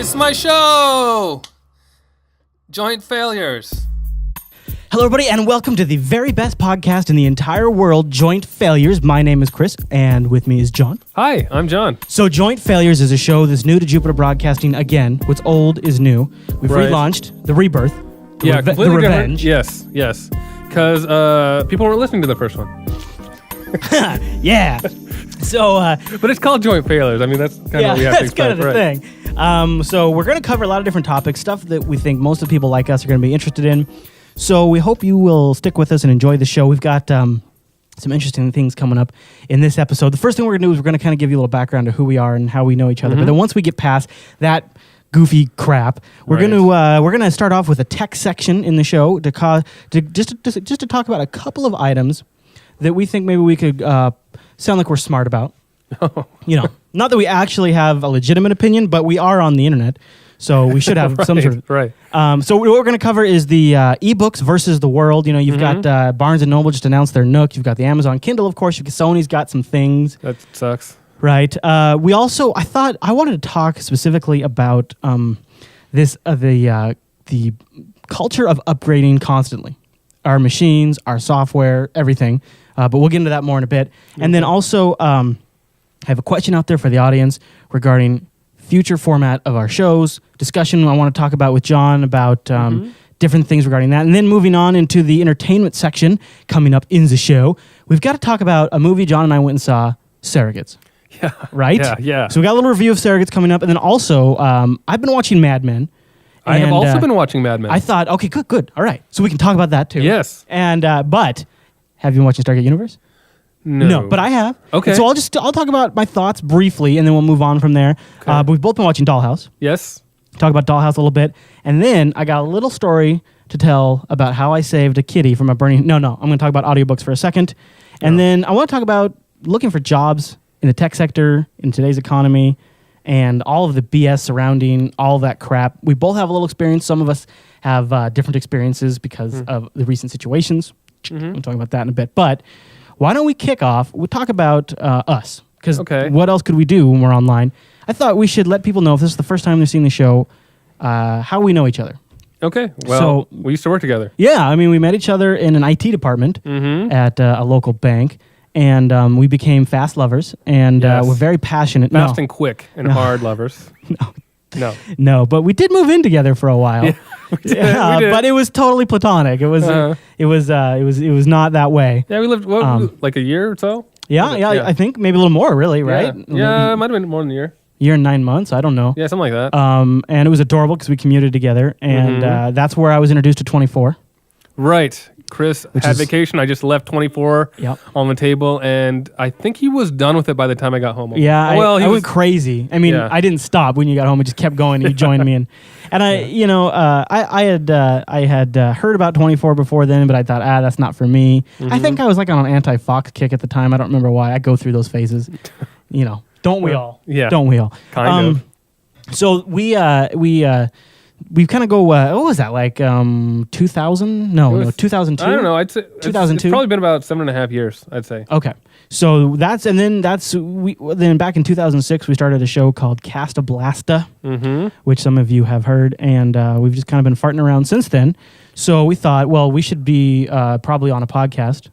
It's my show! Joint Failures. Hello, everybody, and welcome to the very best podcast in the entire world, Joint Failures. My name is Chris, and with me is John. Hi, I'm John. So, Joint Failures is a show that's new to Jupiter Broadcasting. Again, what's old is new. We've relaunched the rebirth, the Completely revenge. Different. Yes. Because people weren't listening to the first one. Yeah. So, but it's called Joint Failures. I mean, that's kind of what we have to expect. That's kind of the thing. So, we're going to cover a lot of different topics, stuff that we think most of the people like us are going to be interested in. So we hope you will stick with us and enjoy the show. We've got some interesting things coming up in this episode. The first thing we're going to do is we're going to kind of give you a little background to who we are and how we know each other. But then once we get past that goofy crap, we're going to start off with a tech section in the show to talk about a couple of items that we think maybe we could sound like we're smart about. You know, not that we actually have a legitimate opinion, but we are on the internet. So we should have some sort of... Right. So what we're going to cover is the eBooks versus the world. You know, you've got Barnes & Noble just announced their Nook. You've got the Amazon Kindle, of course. Sony's got some things. That sucks. Right. We also... I wanted to talk specifically about the culture of upgrading constantly. Our machines, our software, everything. But we'll get into that more in a bit. And then also, I have a question out there for the audience regarding... future format of our shows, discussion I want to talk about with John about different things regarding that. And then moving on into the entertainment section coming up in the show, we've got to talk about a movie John and I went and saw, Surrogates. Yeah. Right? Yeah. So we got a little review of Surrogates coming up. And then also, I've been watching Mad Men. I have also been watching Mad Men. I thought, okay, good. All right. So we can talk about that too. Yes. And but have you been watching Stargate Universe? No, but I have. Okay. And so I'll talk about my thoughts briefly, and then we'll move on from there. Okay. But we've both been watching Dollhouse. Yes. Talk about Dollhouse a little bit, and then I got a little story to tell about how I saved a kitty from a burning... No, I'm going to talk about audiobooks for a second. And then I want to talk about looking for jobs in the tech sector, in today's economy, and all of the BS surrounding all that crap. We both have a little experience. Some of us have different experiences because of the recent situations. I'm talking about that in a bit. But why don't we kick off? We'll talk about us. Because what else could we do when we're online? I thought we should let people know, if this is the first time they're seeing the show, how we know each other. Okay. Well, we used to work together. Yeah. I mean, we met each other in an IT department at a local bank. And we became fast lovers. And we're very passionate. Fast and quick and hard lovers. No, but we did move in together for a while. Yeah, we did. But it was totally platonic. It was not that way. Yeah, we lived like a year or so. Yeah, I think maybe a little more, really, right? Yeah, it might have been more than a year. Year and 9 months, I don't know. Yeah, something like that. And it was adorable because we commuted together, and that's where I was introduced to 24. Right. Chris had vacation. I just left 24 on the table, and I think he was done with it by the time I got home. Yeah, I went crazy. I mean, I didn't stop when you got home. I just kept going, and you joined me. And I had heard about 24 before then, but I thought, that's not for me. I think I was like on an anti-Fox kick at the time. I don't remember why. I go through those phases. Don't we all? Yeah. Don't we all? Kind of. So we kind of go, what was that, like 2000? No, 2002? I don't know. I'd say 2002? It's probably been about 7.5 years, I'd say. Okay. So then back in 2006, we started a show called Castablasta, which some of you have heard, and we've just kind of been farting around since then. So we thought, well, we should be probably on a podcast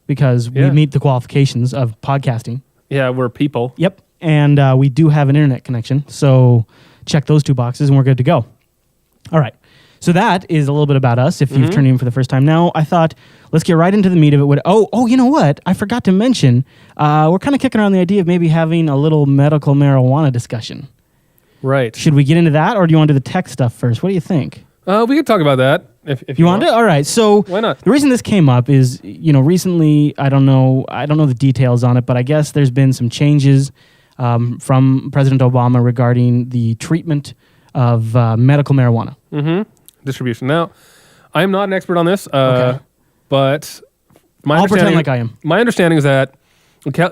because we meet the qualifications of podcasting. Yeah, we're people. Yep. And we do have an internet connection. So check those two boxes and we're good to go. All right. So that is a little bit about us if you've turned in for the first time. Now, I thought, let's get right into the meat of it. You know what? I forgot to mention, we're kind of kicking around the idea of maybe having a little medical marijuana discussion. Right. Should we get into that, or do you want to do the tech stuff first? What do you think? We could talk about that if you want to. All right. So why not? The reason this came up is, recently, I don't know the details on it, but I guess there's been some changes from President Obama regarding the treatment of medical marijuana. Distribution. Now, I am not an expert on this, but I'll pretend like I am. My understanding is that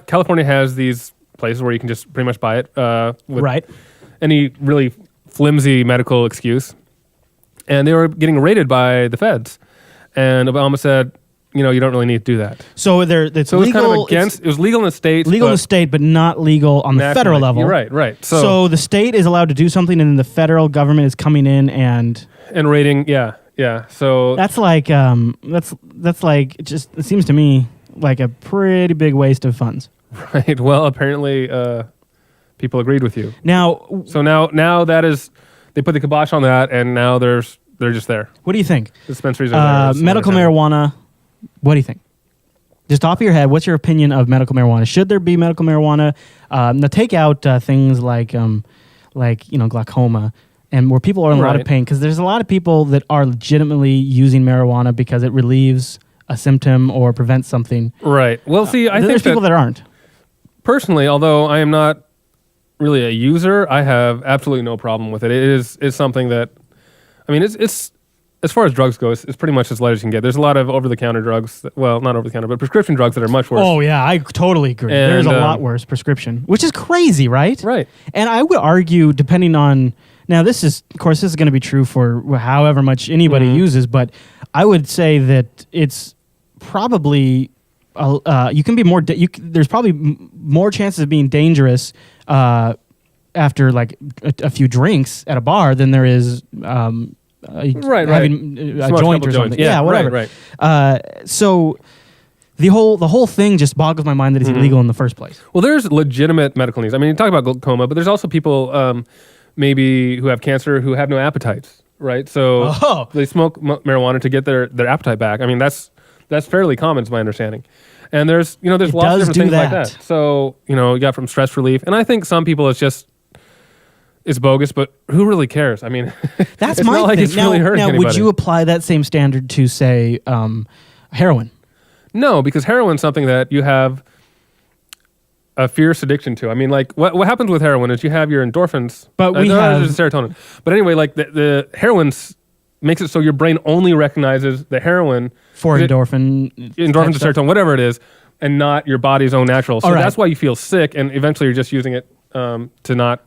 California has these places where you can just pretty much buy it with any really flimsy medical excuse. And they were getting raided by the feds. And Obama said, you don't really need to do that. So it's So legal. it was kind of against. It was legal in the states. Legal in the state, but not legal on the federal level. You're right. So the state is allowed to do something, and then the federal government is coming in and rating. Yeah. So that's like that's like just it seems to me like a pretty big waste of funds. Right. Well, apparently, people agreed with you. Now, so now that is they put the kibosh on that, and now they're just there. What do you think? Dispensaries are there. Medical marijuana. What do you think? Just top of your head, what's your opinion of medical marijuana? Should there be medical marijuana? Now take out things like glaucoma, and where people are in a lot of pain, because there's a lot of people that are legitimately using marijuana because it relieves a symptom or prevents something. Right. Well, see, I think there's people that aren't. Personally, although I am not really a user, I have absolutely no problem with it. It's something that, I mean, it's as far as drugs go, it's pretty much as light as you can get. There's a lot of over-the-counter drugs, well, not over-the-counter, but prescription drugs that are much worse. Oh, yeah, I totally agree. And, there's a lot worse prescription, which is crazy, right? Right. And I would argue, depending on, now this is going to be true for however much anybody uses, but I would say that it's probably, you can be more, there's probably more chances of being dangerous after like a few drinks at a bar than there is having a joint or something. Yeah, whatever. Right. So the whole thing just boggles my mind that it's illegal in the first place. Well, there's legitimate medical needs. I mean, you talk about glaucoma, but there's also people maybe who have cancer who have no appetites, right? So they smoke marijuana to get their appetite back. I mean, that's fairly common, is my understanding. And there's lots of different things like that. So you got from stress relief, and I think some people it's bogus, but who really cares? I mean, that's it's my not like thing. it's really hurting anybody. Would you apply that same standard to say heroin? No, because heroin's something that you have a fierce addiction to. I mean, like what happens with heroin is you have your endorphins, but we have serotonin. But anyway, like the heroin makes it so your brain only recognizes the heroin for endorphins or serotonin, whatever it is, and not your body's own natural. So that's why you feel sick, and eventually you're just using it to not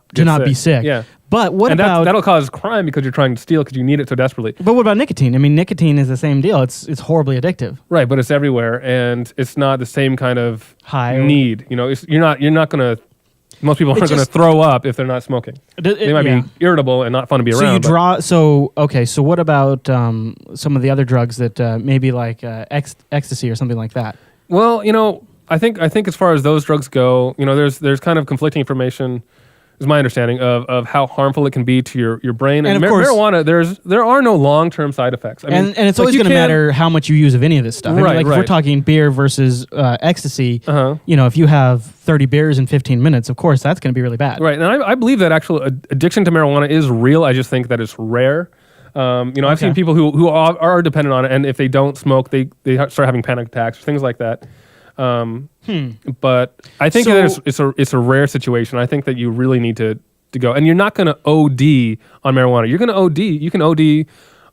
be sick. Yeah. But what about that'll cause crime because you're trying to steal because you need it so desperately. But what about nicotine? I mean, nicotine is the same deal. It's horribly addictive. Right, but it's everywhere, and it's not the same kind of high need. You're not gonna. Most people aren't going to throw up if they're not smoking. They might be irritable and not fun to be around. So what about some of the other drugs that maybe like ecstasy or something like that? Well, I think as far as those drugs go, there's kind of conflicting information, is my understanding of how harmful it can be to your brain. And of course, marijuana, there are no long-term side effects. I mean, and it's always going to matter how much you use of any of this stuff. Right, if we're talking beer versus ecstasy, if you have 30 beers in 15 minutes, of course, that's going to be really bad. Right, and I believe that actual addiction to marijuana is real. I just think that it's rare. I've seen people who are dependent on it, and if they don't smoke, they start having panic attacks, things like that. But I think it's a rare situation. I think that you really need to go, and you're not going to OD on marijuana. You're going to OD. You can OD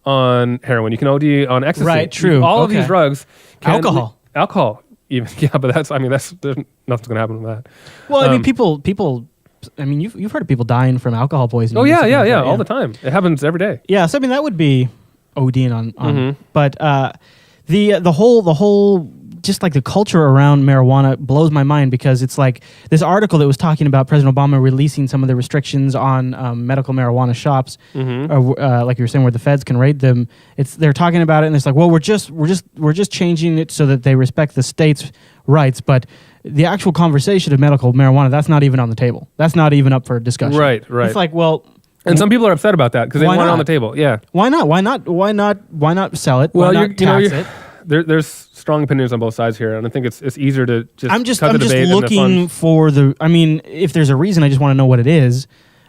on heroin. You can OD on ecstasy. Right. True. All of these drugs. Alcohol. Even but there's nothing's going to happen with that. Well, I mean, people. I mean, you've heard of people dying from alcohol poisoning. Oh yeah, all the time. It happens every day. Yeah. So I mean, that would be ODing on. But the whole just like the culture around marijuana blows my mind, because it's like this article that was talking about President Obama releasing some of the restrictions on medical marijuana shops, or, like you were saying, where the feds can raid them. They're talking about it, and it's like, well, we're just changing it so that they respect the state's rights, but the actual conversation of medical marijuana, that's not even on the table. That's not even up for discussion. Right. It's like, well. And some people are upset about that because they want it on the table. Yeah. Why not? Why not sell it? Why not tax it? There's strong opinions on both sides here, and I think it's easier to just. I'm just looking for the. I mean, if there's a reason, I just want to know what it is.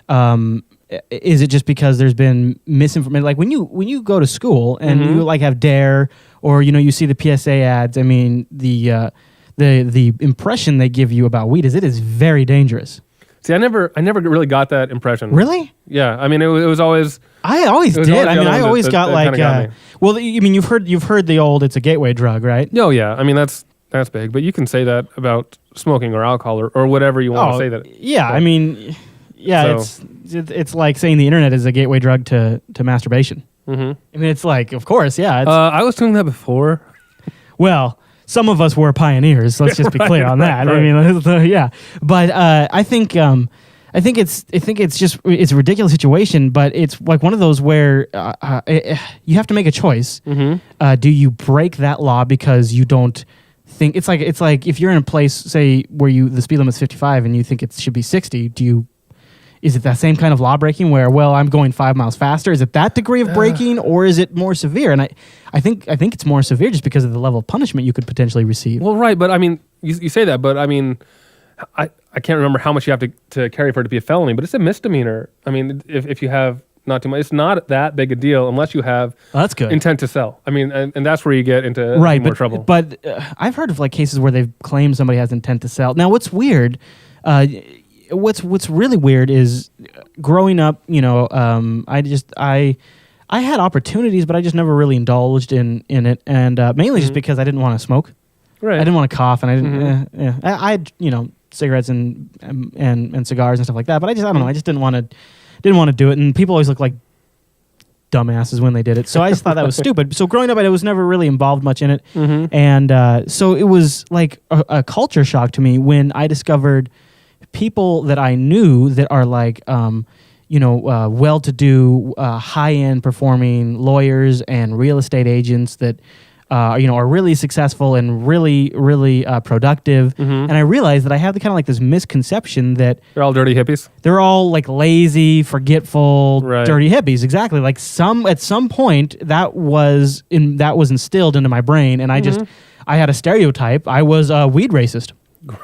Is it just because there's been misinformation? Like when you go to school and you like have DARE, or you see the PSA ads. I mean, the impression they give you about weed is it is very dangerous. See, I never really got that impression. Really? Yeah, I mean, it was always. I always did. I mean, I always got like. Well, I mean, you've heard the old "it's a gateway drug," right? Oh yeah, I mean that's big, but you can say that about smoking or alcohol or whatever you want to say that. Yeah, so. I mean, yeah, so. It's like saying the internet is a gateway drug to masturbation. I mean, it's like, of course, yeah. I was doing that before. Well, some of us were pioneers. Let's just be clear on that. Right. I mean, yeah. But I think it's a ridiculous situation. But it's like one of those where you have to make a choice. Mm-hmm. Do you break that law because you don't think it's like if you're in a place, say, where the speed limit is 55 and you think it should be 60, is it that same kind of law breaking where, well, I'm going 5 miles faster? Is it that degree of breaking, or is it more severe? And I think it's more severe just because of the level of punishment you could potentially receive. Well, right, but I mean, you say that, but I mean, I can't remember how much you have to carry for it to be a felony, but it's a misdemeanor. I mean, if you have not too much, it's not that big a deal unless you have that's good. Intent to sell. I mean, and that's where you get into more trouble. But I've heard of like cases where they've claimed somebody has intent to sell. Now, what's weird? What's really weird is growing up, I had opportunities, but I just never really indulged in it, and mainly just because I didn't want to smoke. Right. I didn't want to cough, and I didn't. I had cigarettes and cigars and stuff like that, but I don't know. I just didn't want to do it, and people always look like dumbasses when they did it. So I just thought that was stupid. So growing up, I was never really involved much in it, and so it was like a culture shock to me when I discovered people that I knew that are like, well-to-do, high-end performing lawyers and real estate agents that, are really successful and really, really productive. And I realized that I have kind of like this misconception that they're all dirty hippies. They're all like lazy, forgetful, dirty hippies. Exactly. Like at some point that was instilled into my brain, and I had a stereotype. I was a weed racist.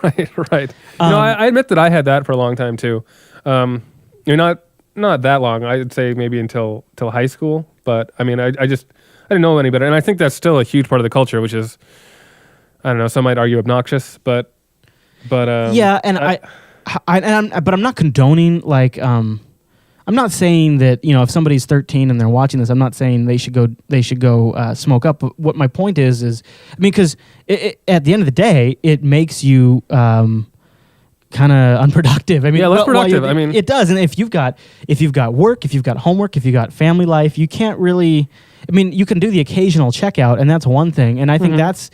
Right. I admit that I had that for a long time too. Not that long. I'd say maybe until high school. But I mean, I didn't know any better, and I think that's still a huge part of the culture, which is, I don't know. Some might argue obnoxious, but yeah. And but I'm not condoning like. I'm not saying that if somebody's 13 and they're watching this, I'm not saying they should go smoke up. But what my point is I mean, because at the end of the day, it makes you kind of unproductive. I mean, less productive. I mean, it does. And if you've got work, if you've got homework, if you've got family life, you can't really. I mean, you can do the occasional checkout, and that's one thing. And I think that's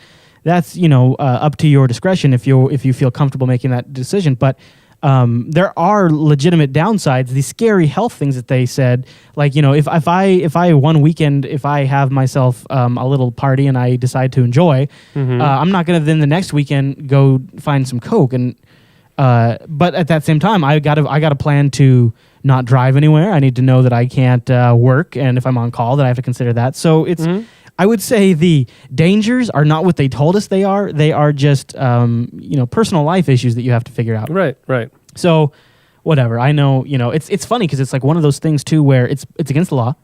up to your discretion if you feel comfortable making that decision. But there are legitimate downsides. These scary health things that they said, like if I one weekend, if I have myself a little party and I decide to enjoy, I'm not going to then the next weekend go find some coke. And but at that same time, I got to plan to not drive anywhere. I need to know that I can't work, and if I'm on call, that I have to consider that. So it's. I would say the dangers are not what they told us they are. They are just, personal life issues that you have to figure out. Right. So, whatever. I know, it's funny because it's like one of those things too where it's against the law,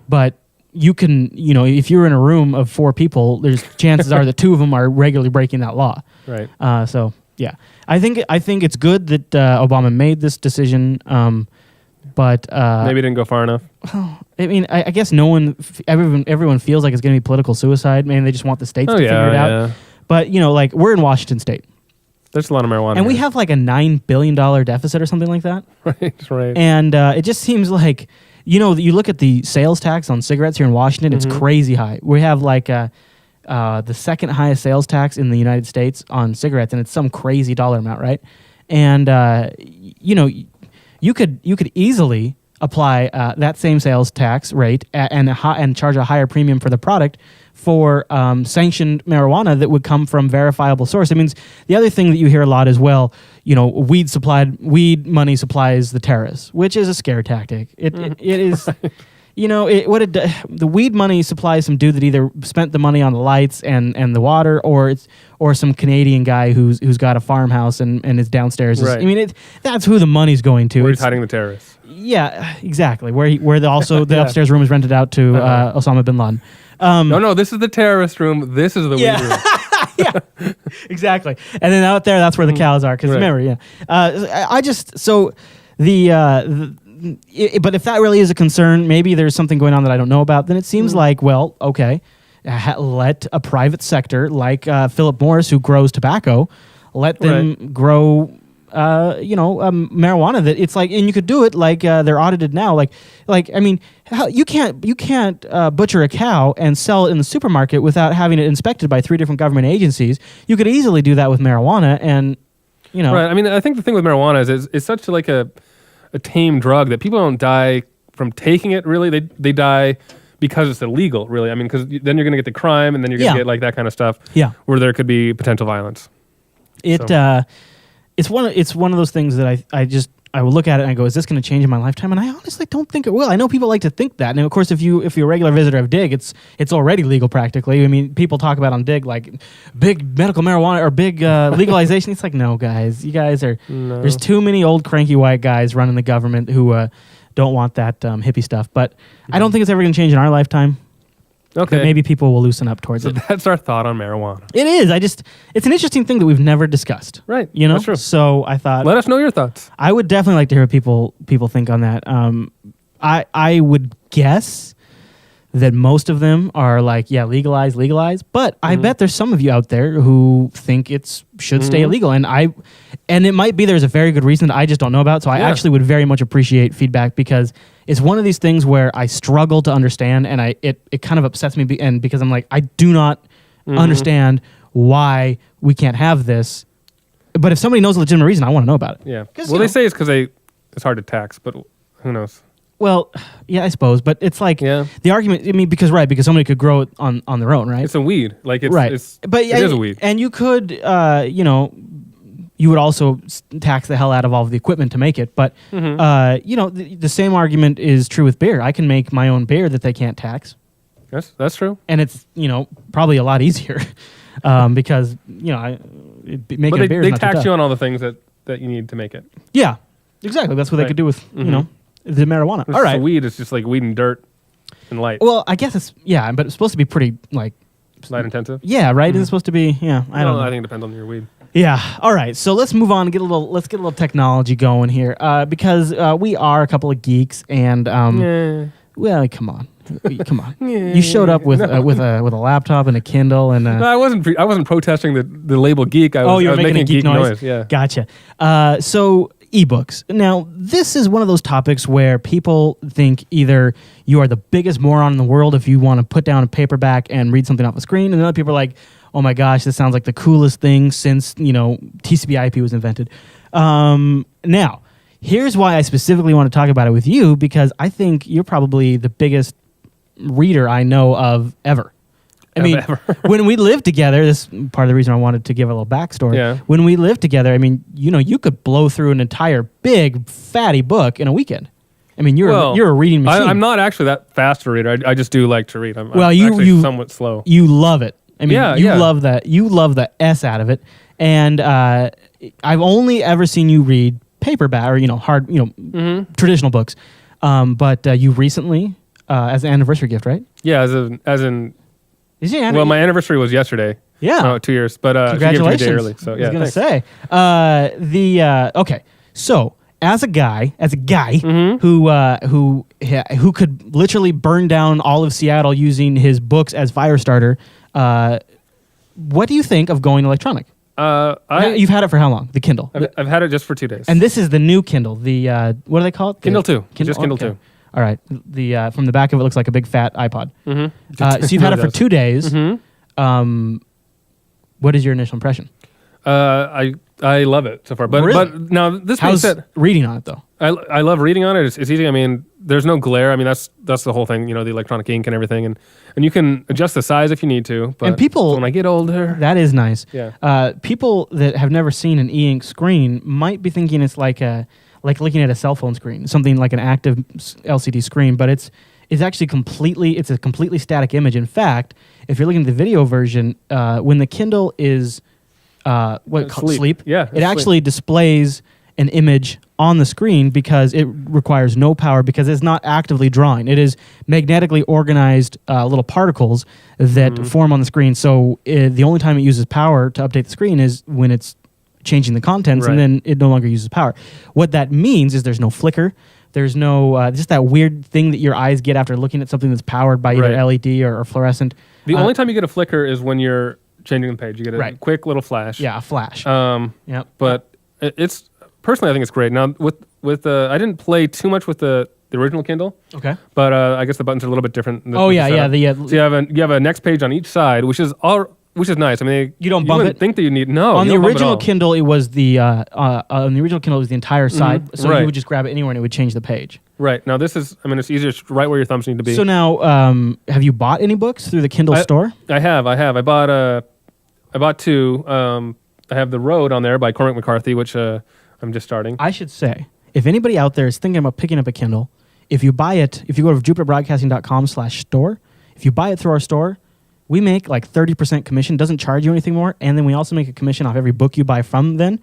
but you can, if you're in a room of 4 people, there's chances are that 2 of them are regularly breaking that law. Right. So yeah, I think it's good that Obama made this decision. But maybe it didn't go far enough. I mean, I guess everyone feels like it's going to be political suicide. Maybe they just want the states to figure it out. Yeah. But like we're in Washington State. There's a lot of marijuana, and we have like a $9 billion deficit or something like that. Right. And it just seems like you look at the sales tax on cigarettes here in Washington. It's crazy high. We have like the second highest sales tax in the United States on cigarettes, and it's some crazy dollar amount, right? And you could easily apply that same sales tax rate and charge a higher premium for the product for sanctioned marijuana that would come from verifiable source. It means the other thing that you hear a lot as well, weed money supplies the terrorists, which is a scare tactic. It is. The weed money supplies some dude that either spent the money on the lights and the water, or some Canadian guy who's got a farmhouse and his downstairs. Right. I mean, that's who the money's going to. Where he's hiding the terrorists. Yeah, exactly. Where the upstairs room is rented out to Osama bin Laden. No, this is the terrorist room. This is the weed room. Yeah, exactly. And then out there, that's where the cows are. Because remember, but if that really is a concern, maybe there's something going on that I don't know about, then it seems like, well, okay, let a private sector like Philip Morris, who grows tobacco, let them grow marijuana that it's like, and you could do it like they're audited now. I mean, you can't butcher a cow and sell it in the supermarket without having it inspected by 3 different government agencies. You could easily do that with marijuana, and Right. I mean, I think the thing with marijuana is it's such like a tame drug that people don't die from taking it. Really, they die because it's illegal. Really, I mean, because then you're going to get the crime, and then you're going to get like that kind of stuff. Yeah. Where there could be potential violence. It's one of those things that I will look at it and I go, is this going to change in my lifetime? And I honestly don't think it will. I know people like to think that, and of course, if you're a regular visitor of Dig, it's already legal practically. I mean, people talk about on Dig like big medical marijuana or big legalization. It's like, no, guys, you guys are. No. There's too many old cranky white guys running the government who don't want that hippie stuff. But I don't think it's ever going to change in our lifetime. Okay. But maybe people will loosen up towards it. That's our thought on marijuana. It is. It's an interesting thing that we've never discussed. Right. That's true. So I thought, let us know your thoughts. I would definitely like to hear what people think on that. I would guess that most of them are like, yeah, legalize. But I bet there's some of you out there who think it should stay illegal, and it might be there's a very good reason that I just don't know about. So I actually would very much appreciate feedback, because it's one of these things where I struggle to understand, and it kind of upsets me, and because I'm like, I do not understand why we can't have this. But if somebody knows a legitimate reason, I want to know about it. Yeah. Well, they say it's because it's hard to tax, but who knows? Well, yeah, I suppose, but it's like the argument. I mean, because somebody could grow it on their own, right? It's a weed, like it's right. But it is a weed, and you could, you would also tax the hell out of all of the equipment to make it. But the same argument is true with beer. I can make my own beer that they can't tax. That's true, and it's probably a lot easier because making a beer. They tax you on all the things that you need to make it. Yeah, exactly. That's what they could do with the marijuana. It's all right. Weed is just like weed and dirt and light. Well, I guess but it's supposed to be pretty like light intensive. Yeah, right. It's supposed to be. Yeah, I don't know. I think it depends on your weed. Yeah. All right. So let's move on and let's get a little technology going here, because we are a couple of geeks, and well, come on. You showed up with a laptop and a Kindle, and no, I wasn't protesting the label geek. I was making a geek noise. Yeah. Gotcha. So eBooks. Now, this is one of those topics where people think either you are the biggest moron in the world if you want to put down a paperback and read something off a screen, and other people are like, oh my gosh, this sounds like the coolest thing since TCP/IP was invented. Now, here's why I specifically want to talk about it with you, because I think you're probably the biggest reader I know of ever. I mean, when we lived together, this is part of the reason I wanted to give a little backstory. Yeah. When we lived together, I mean, you could blow through an entire big, fatty book in a weekend. I mean, you're a reading machine. I'm not actually that fast a reader. I just do like to read. I'm you somewhat slow. You love it. I mean, you love that. You love the S out of it. And I've only ever seen you read paperback or hard, traditional books. But you recently, as an anniversary gift, right? Yeah, as in. Well, my anniversary was yesterday. Yeah, 2 years. But congratulations! She gave it a day early, so yeah. I was gonna say okay. So as a guy who could literally burn down all of Seattle using his books as fire starter, what do you think of going electronic? You've had it for how long? The Kindle. I've had it just for 2 days. And this is the new Kindle. The what do they call it? Kindle 2. Just Kindle 2. All right. The from the back of it looks like a big fat iPod. So you've had it for 2 days. What is your initial impression? I love it so far. But really? But now this being said, reading on it though. I love reading on it. It's easy. I mean, there's no glare. I mean, that's the whole thing. The electronic ink and everything, and you can adjust the size if you need to. But and people, when I get older, that is nice. Yeah. People that have never seen an e-ink screen might be thinking it's like looking at a cell phone screen, something like an active LCD screen, but it's actually it's a completely static image. In fact, if you're looking at the video version, when the Kindle is sleep, it actually displays an image on the screen because it requires no power, because it's not actively drawing. It is magnetically organized little particles that form on the screen. So the only time it uses power to update the screen is when it's changing the contents, and then it no longer uses power. What that means is there's no flicker. There's no just that weird thing that your eyes get after looking at something that's powered by either LED or fluorescent. The only time you get a flicker is when you're changing the page. You get a quick little flash. Yeah, a flash. But it's personally, I think it's great. Now, with I didn't play too much with the original Kindle. Okay. But I guess the buttons are a little bit different. Oh yeah. So you have a next page on each side, which is nice. I mean, you don't bump it. Think that you need no. On the original Kindle, it was the entire side, so right. you would just grab it anywhere and it would change the page. Right. Now this is, I mean, it's easier right where your thumbs need to be. So now, have you bought any books through the Kindle store? I have. I bought two. I have The Road on there by Cormac McCarthy, which I'm just starting. I should say, if anybody out there is thinking about picking up a Kindle, if you buy it, if you go to jupiterbroadcasting.com/store, if you buy it through our store, we make like 30% commission, doesn't charge you anything more, and then we also make a commission off every book you buy from then,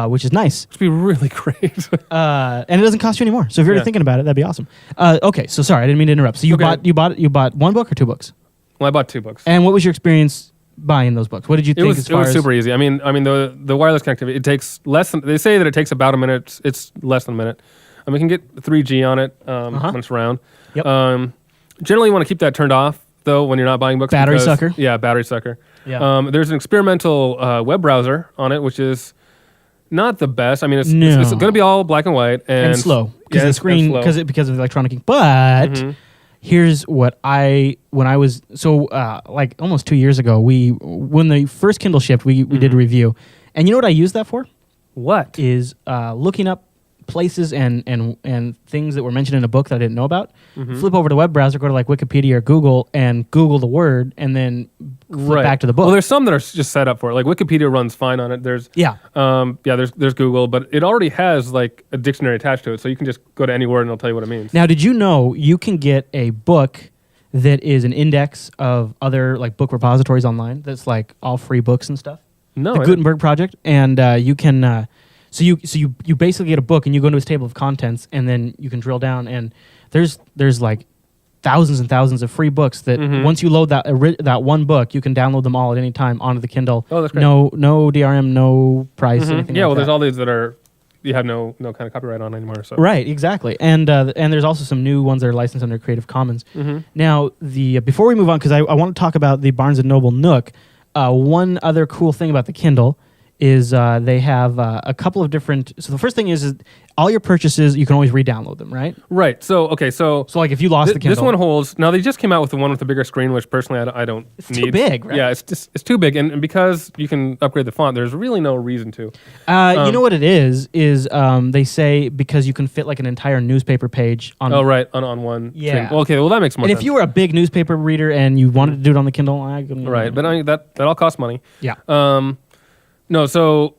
which is nice. Which would be really great. And it doesn't cost you any more. So if you're thinking about it, that'd be awesome. Okay, so sorry, I didn't mean to interrupt. So you bought one book or two books? Well, I bought two books. And what was your experience buying those books? What did you think? It was super easy. I mean the wireless connectivity, it takes less than, they say that it takes about a minute. It's less than a minute. We can get 3G on it when it's around. Yep. Generally, you want to keep that turned off, though, when you're not buying books. Battery sucker. Yeah, battery sucker. Yeah. There's an experimental web browser on it, which is not the best. I mean, it's going to be all black and white. And slow. Because the screen, because of the electronic ink. But here's what when I was, like almost 2 years ago, when the first Kindle shipped, we did a review. And you know what I used that for? What? Is looking up places and things that were mentioned in a book that I didn't know about. Flip over to web browser, go to like Wikipedia or Google, and Google the word, and then flip back to the book. Well, there's some that are just set up for it. Like Wikipedia runs fine on it. There's there's Google, but it already has like a dictionary attached to it, so you can just go to any word and it'll tell you what it means. Now, did you know you can get a book that is an index of other like book repositories online? That's like all free books and stuff. No, the Gutenberg Project, and you can. So you basically get a book and you go into its table of contents, and then you can drill down, and there's like thousands and thousands of free books that once you load that one book, you can download them all at any time onto the Kindle. Oh, that's great. No DRM, no price, anything. Yeah, like well, that. there's all these that are you have no kind of copyright on anymore. So right, exactly, and there's also some new ones that are licensed under Creative Commons. Now, before we move on, because I want to talk about the Barnes and Noble Nook. One other cool thing about the Kindle is they have a couple of different. So the first thing is all your purchases, you can always re-download them, right? Right. So okay. So like if you lost the Kindle, this one holds. Now they just came out with the one with the bigger screen, which personally I don't need. It's too big, right? Yeah, it's too big, and because you can upgrade the font, there's really no reason to. You know what it is they say because you can fit like an entire newspaper page on. Oh right, on one. Yeah. Screen. Well, okay. Well, that makes more sense. And if you were a big newspaper reader and you wanted to do it on the Kindle, right, but I mean, that all costs money. Yeah. No, so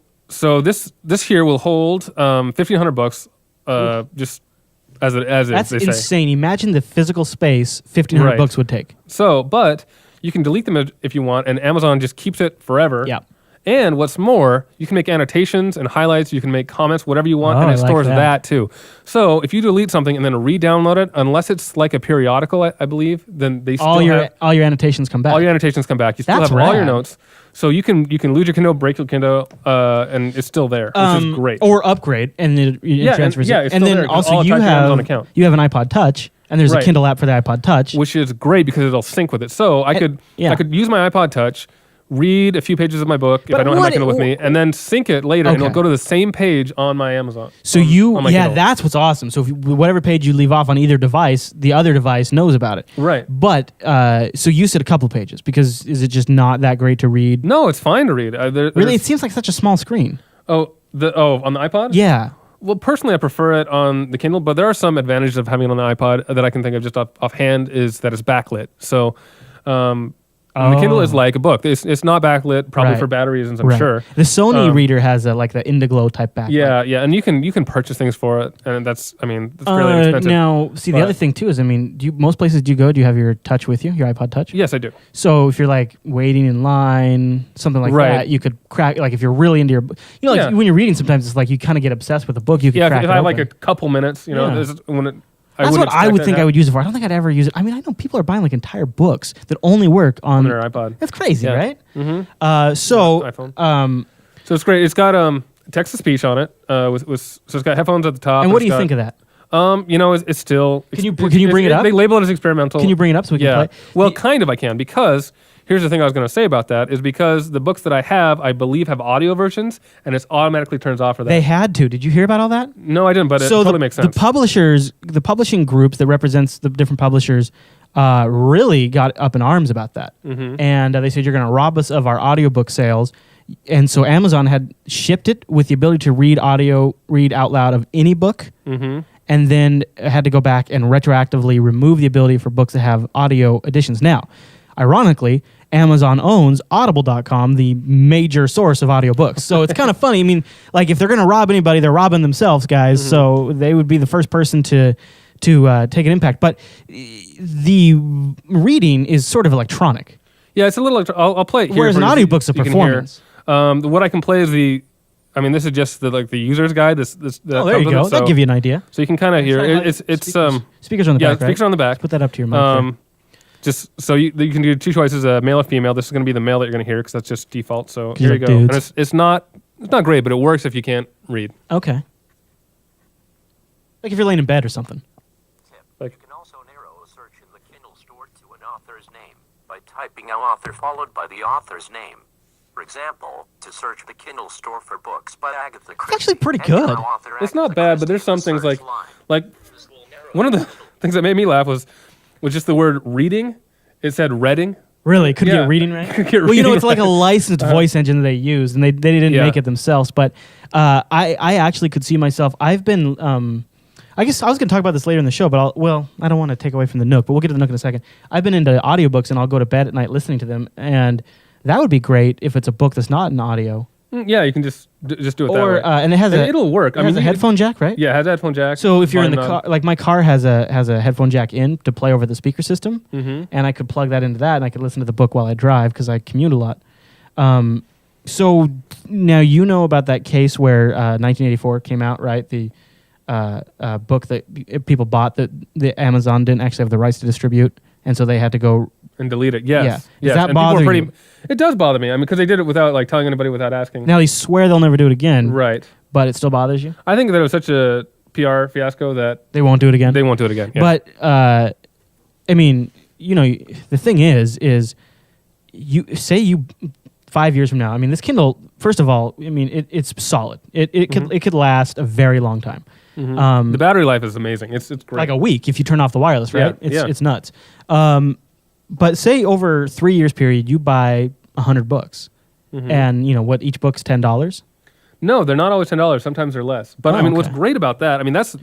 this here will hold 1,500 books, just as That's they say. insane. Imagine the physical space 1,500 books would take. So, but you can delete them if you want, and Amazon just keeps it forever. Yeah. And what's more, you can make annotations and highlights. You can make comments, whatever you want, and it stores that too. So if you delete something and then re-download it, unless it's like a periodical, I believe, then they all your annotations come back. All your annotations come back. You still have all your notes. So you can lose your Kindle, break your Kindle, and it's still there, which is great. Or upgrade, and it transfers it. It's and still then there, also all you have an iPod Touch, and there's a Right. Kindle app for the iPod Touch, which is great because it'll sync with it. So I could use my iPod Touch, read a few pages of my book if I don't have my Kindle with me, and then sync it later, and it'll go to the same page on my Amazon. So on my Kindle. that's what's awesome. So if whatever page you leave off on either device, the other device knows about it. Right. But so you said a couple pages because is it just not that great to read? No, it's fine to read. Really, it seems like such a small screen. On the iPod? Yeah. Well, personally, I prefer it on the Kindle, but there are some advantages of having it on the iPod that I can think of just offhand is that it's backlit. So the Kindle is like a book. It's not backlit, probably for battery reasons, I'm sure. The Sony reader has like the Indiglo type backlit. Yeah, and you can purchase things for it, and that's fairly inexpensive. Now, see, the other thing too is, most places do you have your Touch with you, your iPod Touch? Yes, I do. So if you're like waiting in line, something like that, you could crack. Like if you're really into your, when you're reading, sometimes it's like you kind of get obsessed with a book. You can crack if it I have open. like a couple minutes, That's what I would think I would use it for. I don't think I'd ever use it. I know people are buying like entire books that only work on their iPod. That's crazy, right? Mm-hmm. So iPhone. So it's great. It's got text to speech on it. So it's got headphones at the top. And what do you think of that? It's still. Can you bring it up? They label it as experimental. Can you bring it up so we can play? Well, kind of I can because here's the thing I was going to say about that is because the books that I have, I believe, have audio versions, and it automatically turns off for that. They had to. Did you hear about all that? No, I didn't, but it totally makes sense. The publishing groups that represents the different publishers really got up in arms about that. Mm-hmm. And they said, you're going to rob us of our audiobook sales. And so Amazon had shipped it with the ability to read out loud of any book, mm-hmm. and then had to go back and retroactively remove the ability for books that have audio editions. Now, ironically, Amazon owns Audible.com, the major source of audiobooks. So it's kind of funny. I mean, like, if they're going to rob anybody, they're robbing themselves, guys. Mm-hmm. So they would be the first person to take an impact. But the reading is sort of electronic. Yeah, it's a little. I'll play it here. Whereas an audiobook's a performance. What I can play is this is just the user's guide. There you go. That'll give you an idea. So you can kind of hear it. It's speakers on the back, right? Speakers on the back. Let's put that up to your mic. Just so you can do two choices, male or female. This is going to be the male that you're going to hear because that's just default. So here you go. Dudes. And it's not great, but it works if you can't read. Okay. Like if you're laying in bed or something. You can also narrow a search in the Kindle store to an author's name by typing an author followed by the author's name. For example, to search the Kindle store for books by Agatha Christie. It's actually pretty good. It's not bad, but there's some things like one of the things that made me laugh was just the word reading. It said reading. Really? Couldn't get reading right? It's like a licensed voice engine that they use, and they didn't make it themselves. But I actually could see myself. I've been... I guess I was going to talk about this later in the show, but I don't want to take away from the Nook, but we'll get to the Nook in a second. I've been into audiobooks, and I'll go to bed at night listening to them, and that would be great if it's a book that's not in audio. Yeah, you can just do it that way. And it'll work. It has a headphone jack, right? Yeah, it has a headphone jack. So if you're in the car, like my car has a headphone jack in to play over the speaker system, mm-hmm. and I could plug that into that, and I could listen to the book while I drive because I commute a lot. So now you know about that case where 1984 came out, right? The book that people bought that the Amazon didn't actually have the rights to distribute, and so they had to go and delete it. Yes. Yeah. Does that bother you? It does bother me. I mean, because they did it without telling anybody, without asking. Now they swear they'll never do it again. Right. But it still bothers you? I think that it was such a PR fiasco that they won't do it again. They won't do it again. Yeah. But I mean, the thing is you 5 years from now. I mean, this Kindle. First of all, I mean, it's solid. It could last a very long time. Mm-hmm. The battery life is amazing. It's great. Like a week if you turn off the wireless, right? Yeah. It's nuts. But say over 3 years period, you buy 100 books, mm-hmm. and what each book's $10. No, they're not always $10. Sometimes they're less. But what's great about that? I mean, that's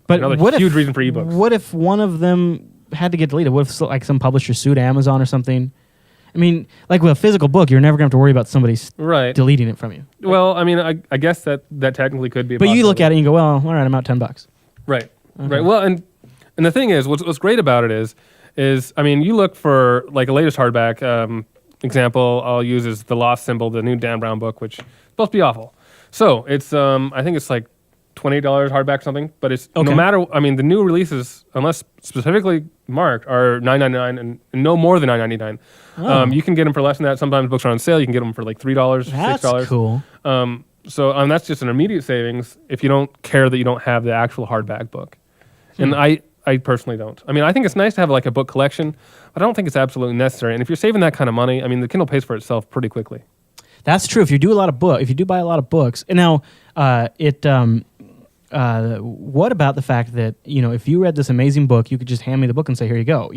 another huge reason for ebooks. What if one of them had to get deleted? What if some publisher sued Amazon or something? I mean, like with a physical book, you're never going to have to worry about somebody deleting it from you. Well, I mean, I guess that technically could be. But you look at it and you go, well, all right, I'm out $10. Right. Okay. Right. Well, and the thing is, what's great about it is I mean, you look for like a latest hardback example I'll use is The Lost Symbol, the new Dan Brown book, which is supposed to be awful. So it's I think it's like $28 hardback or something, but it's no matter. I mean, the new releases, unless specifically marked, are $9.99 and no more than $9.99. Oh. You can get them for less than that. Sometimes books are on sale. You can get them for like $3, That's $6. Cool. So that's just an immediate savings if you don't care that you don't have the actual hardback book. And I personally don't. I mean, I think it's nice to have like a book collection, but I don't think it's absolutely necessary. And if you're saving that kind of money, I mean, the Kindle pays for itself pretty quickly. That's true. If you do buy a lot of books, and now what about the fact that if you read this amazing book, you could just hand me the book and say, "Here you go."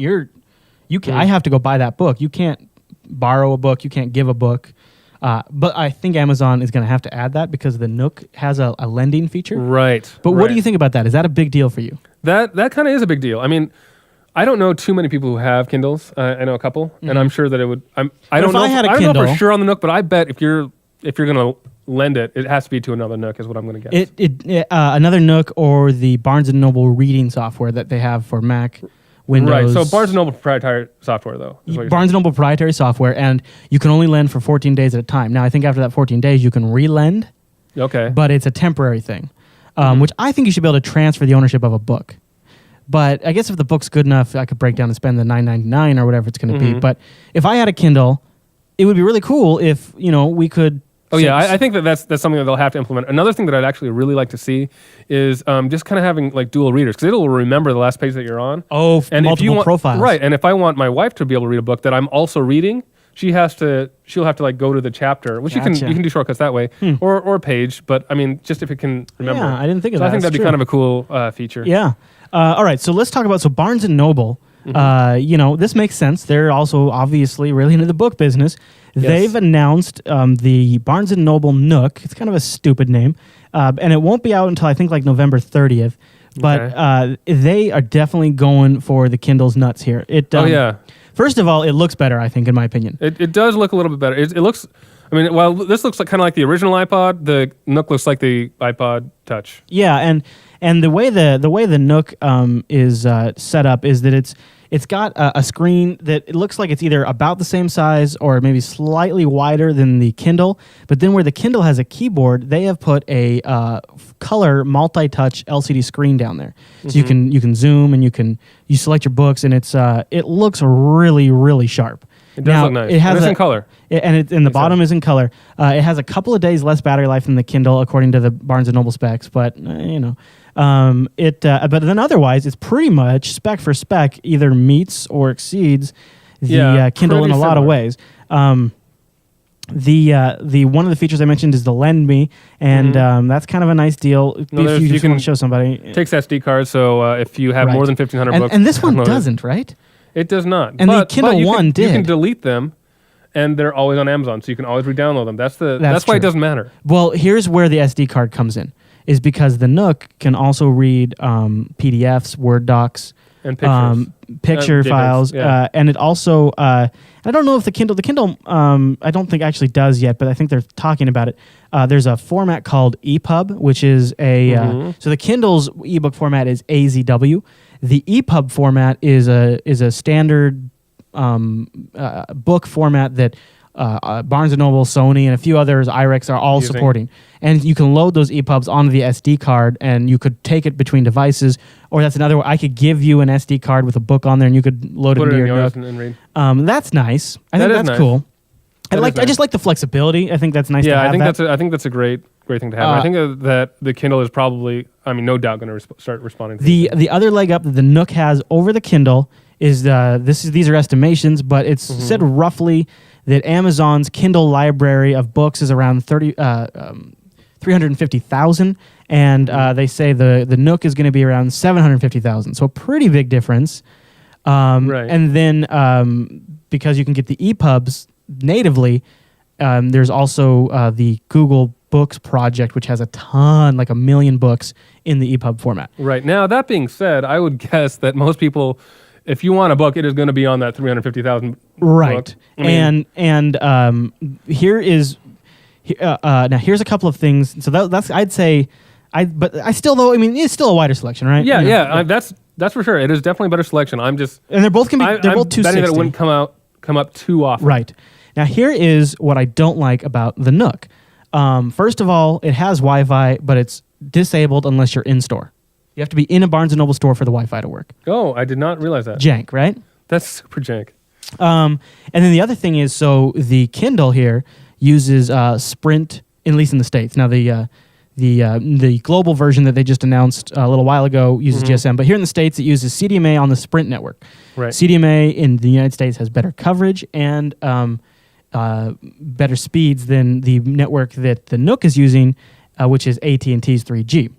I have to go buy that book. You can't borrow a book. You can't give a book. But I think Amazon is going to have to add that because the Nook has a lending feature. Right. But what do you think about that? Is that a big deal for you? That kind of is a big deal. I mean, I don't know too many people who have Kindles. I know a couple, and I'm sure that it would. I don't know for sure on the Nook, but I bet if you're going to lend it, it has to be to another Nook, is what I'm going to guess. Another Nook or the Barnes & Noble reading software that they have for Mac, Windows. Right. So Barnes & Noble proprietary software, though. Barnes & Noble proprietary software, and you can only lend for 14 days at a time. Now, I think after that 14 days, you can re-lend. Okay. But it's a temporary thing, which I think you should be able to transfer the ownership of a book. But I guess if the book's good enough, I could break down and spend the $9.99 or whatever it's going to be. But if I had a Kindle, it would be really cool if we could. Oh yeah, I think that's something that they'll have to implement. Another thing that I'd actually really like to see is just kind of having like dual readers, because it'll remember the last page that you're on. Oh, and multiple profiles. Right, and if I want my wife to be able to read a book that I'm also reading, she'll have to like go to the chapter, which Gotcha. you can do shortcuts that way, or page. But I mean, just if it can remember. Yeah, I didn't think of that. I think That's that'd be true. kind of a cool feature. Yeah. All right. So let's talk about Barnes and Noble. This makes sense. They're also obviously really into the book business. Yes. They've announced the Barnes and Noble Nook. It's kind of a stupid name, and it won't be out until I think like November 30th. But they are definitely going for the Kindle's nuts here. First of all, it looks better, I think, in my opinion. It does look a little bit better. It looks. I mean, while this looks like kind of like the original iPod, the Nook looks like the iPod Touch. Yeah, and the way the Nook is set up is that it's got a screen that it looks like it's either about the same size or maybe slightly wider than the Kindle. But then where the Kindle has a keyboard, they have put a color multi-touch LCD screen down there, so you can zoom and you select your books, and it looks really, really sharp. It does look nice. It's in color. And the bottom is in color. It has a couple of days less battery life than the Kindle, according to the Barnes & Noble specs, but, but then otherwise, it's pretty much spec for spec, either meets or exceeds the Kindle in a lot of ways. The one of the features I mentioned is the Lend Me, and that's kind of a nice deal if you just want to show somebody. It takes SD cards, so if you have more than 1,500 books, and this one doesn't, right? It does not. And the Kindle One did. You can delete them, and they're always on Amazon, so you can always re-download them. That's why it doesn't matter. Well, here's where the SD card comes in, is because the Nook can also read PDFs, Word docs, and pictures. Picture files, and it also. I don't know if the Kindle, I don't think actually does yet, but I think they're talking about it. There's a format called EPUB, which is so the Kindle's ebook format is AZW. The EPUB format is a standard book format that Barnes & Noble, Sony, and a few others, IREX, are all supporting. And you can load those EPUBs onto the SD card, and you could take it between devices. Or that's another way. I could give you an SD card with a book on there, and you could load it into your Nook. And read. That's nice. I think that's cool. I just like the flexibility. I think that's nice to have. I think that's a great thing to have. I think that the Kindle is probably, no doubt, going to start responding to the other leg up that the Nook has over the Kindle is these are estimations, but it's said roughly that Amazon's Kindle library of books is around 350,000, and they say the Nook is going to be around 750,000. So a pretty big difference. Right. And then because you can get the EPUBs natively, there's also the Google Books project, which has a ton, like 1 million books in the EPUB format. Right. Now, that being said, I would guess that most people, if you want a book, it is going to be on that 350,000 right. book. And here's a couple of things. So that's I'd say, it's still a wider selection, right? Yeah. That's for sure. It is definitely a better selection. I'm just, and they're both both 260. betting that it wouldn't come up too often. Right. Now here is what I don't like about the Nook. First of all, it has Wi-Fi, but it's disabled unless you're in store. You have to be in a Barnes & Noble store for the Wi-Fi to work. Oh, I did not realize that. Jank, right? That's super jank. And then the other thing is, so the Kindle here uses Sprint, at least in the States. Now the global version that they just announced a little while ago uses GSM, but here in the States it uses CDMA on the Sprint network. Right. CDMA in the United States has better coverage and better speeds than the network that the Nook is using, which is AT&T's 3G.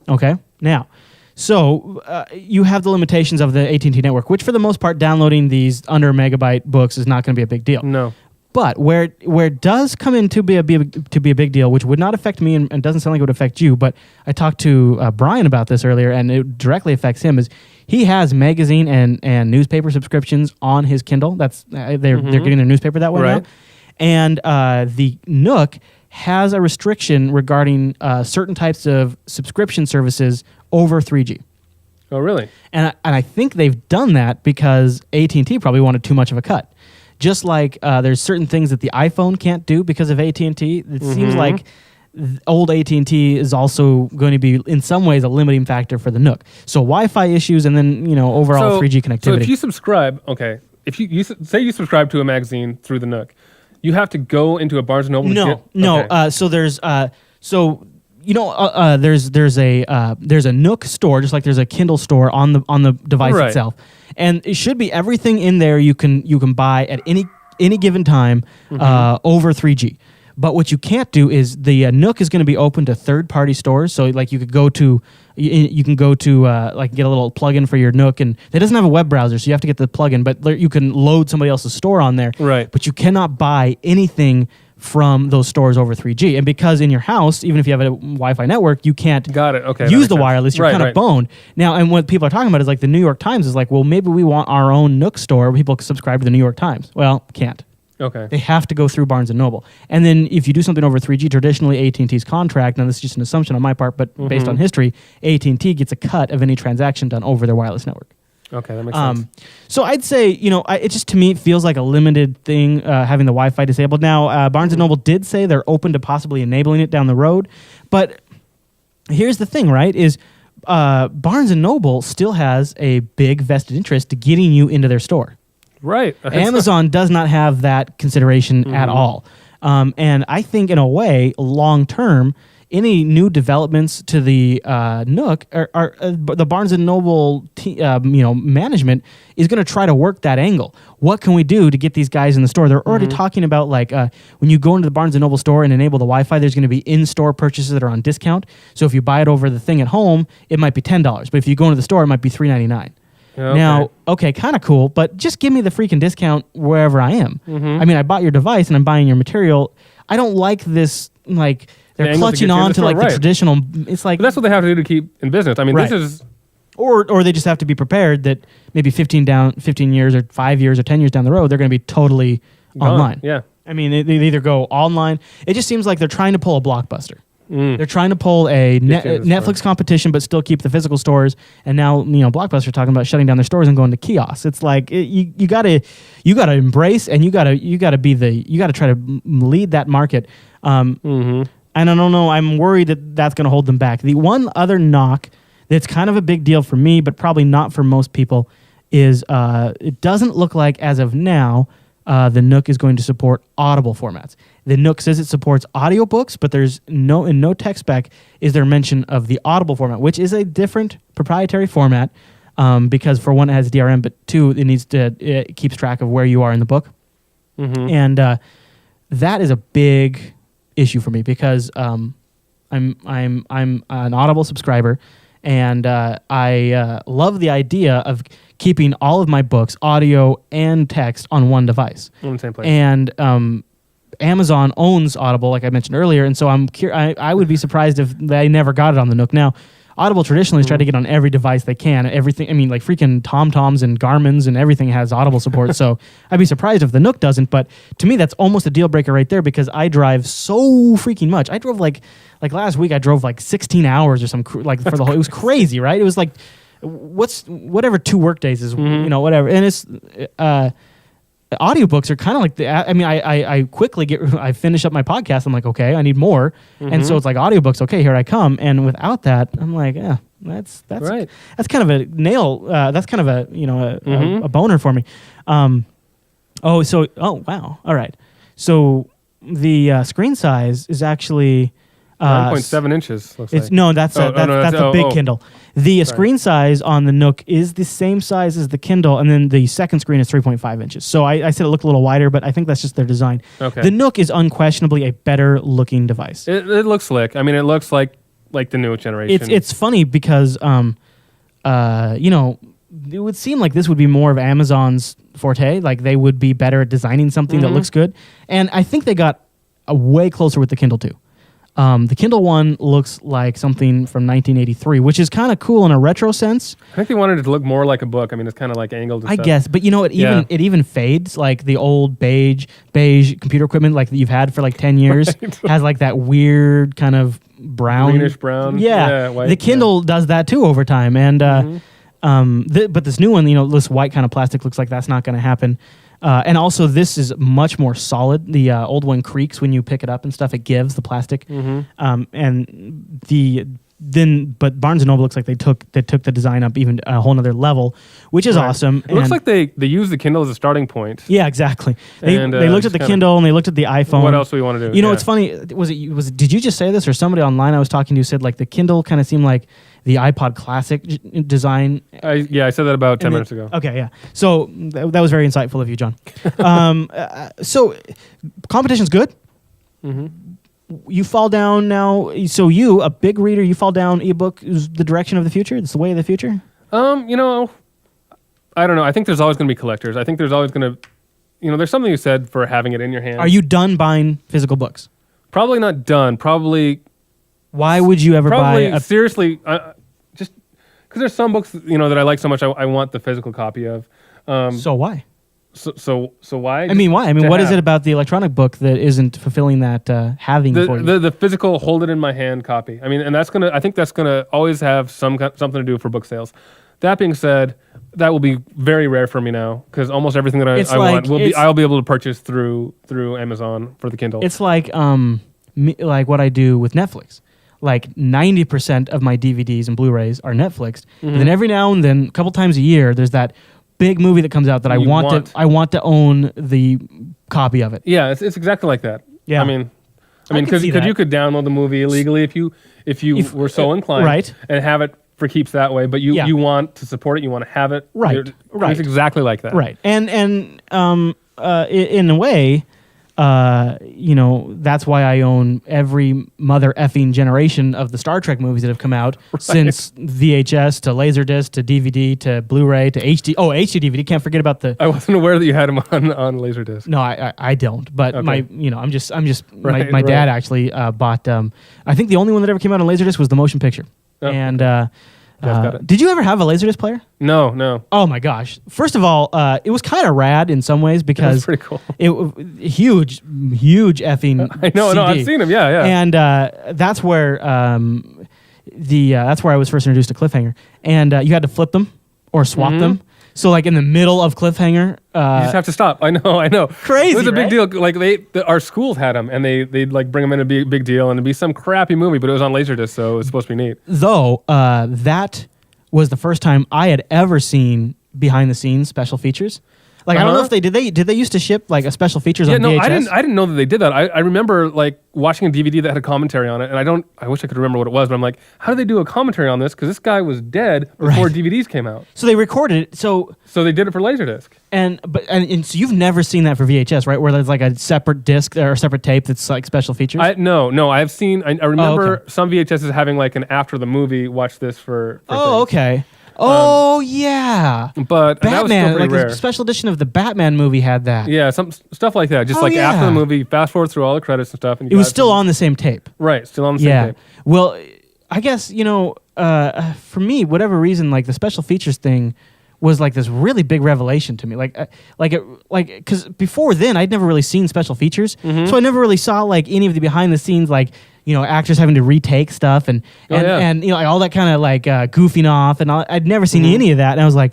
Okay? Now, so you have the limitations of the AT&T network, which for the most part, downloading these under megabyte books is not going to be a big deal. No. But where it does come in to be a big deal, which would not affect me and doesn't sound like it would affect you, but I talked to Brian about this earlier, and it directly affects him, is he has magazine and newspaper subscriptions on his Kindle. That's they're getting their newspaper that way now. And the Nook has a restriction regarding certain types of subscription services over 3G. Oh, really? And I think they've done that because AT&T probably wanted too much of a cut. Just like there's certain things that the iPhone can't do because of AT&T. It seems like old AT&T is also going to be, in some ways, a limiting factor for the Nook. So Wi-Fi issues and then overall 3G connectivity. So if you subscribe, if you say you subscribe to a magazine through the Nook, you have to go into a Barnes & Noble. So there's there's a Nook store, just like there's a Kindle store on the device itself, and it should be everything in there you can buy at any given time over 3G. But what you can't do is the Nook is going to be open to third-party stores. So like you can go to like get a little plugin for your Nook, and it doesn't have a web browser, so you have to get the plugin. But you can load somebody else's store on there. Right. But you cannot buy anything from those stores over 3G. And because in your house, even if you have a Wi-Fi network, you can't use the wireless. You're kind of boned. Now, and what people are talking about is like the New York Times is like, well, maybe we want our own Nook store where people can subscribe to the New York Times. Well, can't. Okay. They have to go through Barnes & Noble. And then if you do something over 3G, traditionally AT&T's contract, now this is just an assumption on my part, but based on history, AT&T gets a cut of any transaction done over their wireless network. Okay, that makes sense. So I'd say, it just to me it feels like a limited thing having the Wi-Fi disabled. Now, Barnes & Noble did say they're open to possibly enabling it down the road. But here's the thing, right, is Barnes & Noble still has a big vested interest to getting you into their store. Right. Amazon does not have that consideration at all. And I think in a way, long term, any new developments to the Nook are the Barnes & Noble management is going to try to work that angle. What can we do to get these guys in the store? They're already talking about like when you go into the Barnes & Noble store and enable the Wi-Fi, there's going to be in-store purchases that are on discount. So if you buy it over the thing at home, it might be $10. But if you go into the store, it might be $3.99. Okay. Now, kind of cool, but just give me the freaking discount wherever I am. I mean, I bought your device and I'm buying your material. I don't like this, like, they're clutching on to, like, the traditional. It's like... But that's what they have to do to keep in business. I mean, this is... Or they just have to be prepared that maybe 15 years or 5 years or 10 years down the road, they're going to be totally online. Yeah. I mean, they either go online. It just seems like they're trying to pull a Blockbuster. They're trying to pull a Netflix competition, but still keep the physical stores. And now, Blockbuster talking about shutting down their stores and going to kiosks. It's like you gotta embrace and you gotta try to lead that market. And I don't know. I'm worried that that's going to hold them back. The one other knock that's kind of a big deal for me, but probably not for most people, is it doesn't look like as of now the Nook is going to support Audible formats. The Nook says it supports audiobooks, but there's in no tech spec is there mention of the Audible format, which is a different proprietary format because for one, it has DRM, but two, it keeps track of where you are in the book. And that is a big issue for me because I'm an Audible subscriber, and I love the idea of keeping all of my books, audio and text, on one device. On the same place. And Amazon owns Audible, like I mentioned earlier, and so I would be surprised if they never got it on the Nook. Now, Audible traditionally has tried to get on every device they can. Everything, I mean, like freaking TomToms and Garmins and everything has Audible support. So I'd be surprised if the Nook doesn't. But to me, that's almost a deal breaker right there because I drive so freaking much. I drove like last week. I drove like 16 hours or something like for the whole. It was crazy, right? It was like whatever 2 work days is, whatever. And it's audiobooks are kind of like I quickly I finish up my podcast. I'm like, okay, I need more. And so it's like audiobooks. Okay, here I come. And without that, I'm like, yeah, that's right. That's kind of a nail. That's kind of a boner for me. Oh wow. All right. So the screen size is actually 9.7 inches. Looks like. No, that's a big Kindle. The screen size on the Nook is the same size as the Kindle, and then the second screen is 3.5 inches. So I said it looked a little wider, but I think that's just their design. Okay. The Nook is unquestionably a better looking device. It looks slick. I mean, it looks like the new generation. It's funny because it would seem like this would be more of Amazon's forte. Like they would be better at designing something that looks good, and I think they got way closer with the Kindle too. The Kindle one looks like something from 1983, which is kind of cool in a retro sense. I think they wanted it to look more like a book. I mean, it's kind of like angled and I stuff. guess, but it even fades, like the old beige computer equipment like that you've had for like 10 years has like that weird kind of brown. Greenish brown. Yeah. White, the Kindle does that too over time. And but this new one, this white kind of plastic looks like that's not going to happen. And also, this is much more solid. The old one creaks when you pick it up and stuff. It gives the plastic. And the but Barnes and Noble looks like they took the design up even a whole nother level, which is awesome. It looks like they used the Kindle as a starting point. Yeah, exactly. They looked at the Kindle and they looked at the iPhone. What else do we want to do? You know, it's funny. Did you just say this, or somebody online I was talking to said like the Kindle kind of seemed like the iPod Classic design? I said that about 10 minutes ago. Okay, yeah. So that was very insightful of you, John. So competition's good. Mm-hmm. You fall down now. So you, a big reader, you fall down. Ebook is the direction of the future. It's the way of the future. You know, I don't know. I think there's always going to be collectors. I think there's always going to, you know, there's something you said for having it in your hand. Are you done buying physical books? Probably not done. Probably. Why would you ever buy? Seriously, just because there's some books, you know, that I like so much, I want the physical copy of. So why? So why? I mean, why? I mean, what is it about the electronic book that isn't fulfilling that having for you? The physical, hold it in my hand copy. I mean, and I think that's gonna always have something to do for book sales. That being said, that will be very rare for me now because almost everything that I want I'll be able to purchase through Amazon for the Kindle. It's like like what I do with Netflix. Like 90% of my DVDs and Blu-rays are Netflixed, and then every now and then, a couple times a year, there's that big movie that comes out that I want to own the copy of it. Yeah, it's exactly like that. Yeah, I mean, because you could download the movie illegally if you were so inclined, right, and have it for keeps that way. But you want to support it, you want to have it, right. It's exactly like that, right. And in a way, you know, that's why I own every mother effing generation of the Star Trek movies that have come out since VHS to Laserdisc to DVD to Blu-ray to HD. Oh, HD DVD. Can't forget about the. I wasn't aware that you had them on Laserdisc. No, I don't. But okay. My dad actually bought. I think the only one that ever came out on Laserdisc was the motion picture. Oh, and did you ever have a Laserdisc player? No. Oh my gosh! First of all, it was kind of rad in some ways because it was pretty cool. Huge effing. I know. CD. No, I've seen them. Yeah. And that's where that's where I was first introduced to Cliffhanger, and you had to flip them or swap them. So like in the middle of Cliffhanger, you just have to stop. I know. Crazy. It was a big right? deal. Like our schools had them, and they'd like bring them in a big deal, and it'd be some crappy movie, but it was on Laserdisc, so it was supposed to be neat. Though that was the first time I had ever seen behind the scenes special features. Like I don't know if did they used to ship like a special features on VHS? I didn't know that they did that. I remember like watching a DVD that had a commentary on it, and I wish I could remember what it was, but I'm like, how did they do a commentary on this? Because this guy was dead before DVDs came out. So they recorded it. So they did it for Laserdisc. And so you've never seen that for VHS, right? Where there's like a separate disc or a separate tape that's like special features. No. I've seen. I remember some VHSs having like an after the movie watch this for things. Okay. Yeah. But Batman, that was still pretty rare. The special edition of the Batman movie had that. Yeah, some stuff like that. Just after the movie, fast forward through all the credits and stuff. And it was still on the same tape. Right, still on the same tape. Well, I guess, you know, for me, whatever reason, like the special features thing was like this really big revelation to me. Because before then, I'd never really seen special features. So I never really saw like any of the behind the scenes, like, you know, actors having to retake stuff and you know, like all that kind of like goofing off and all. I'd never seen any of that, and I was like,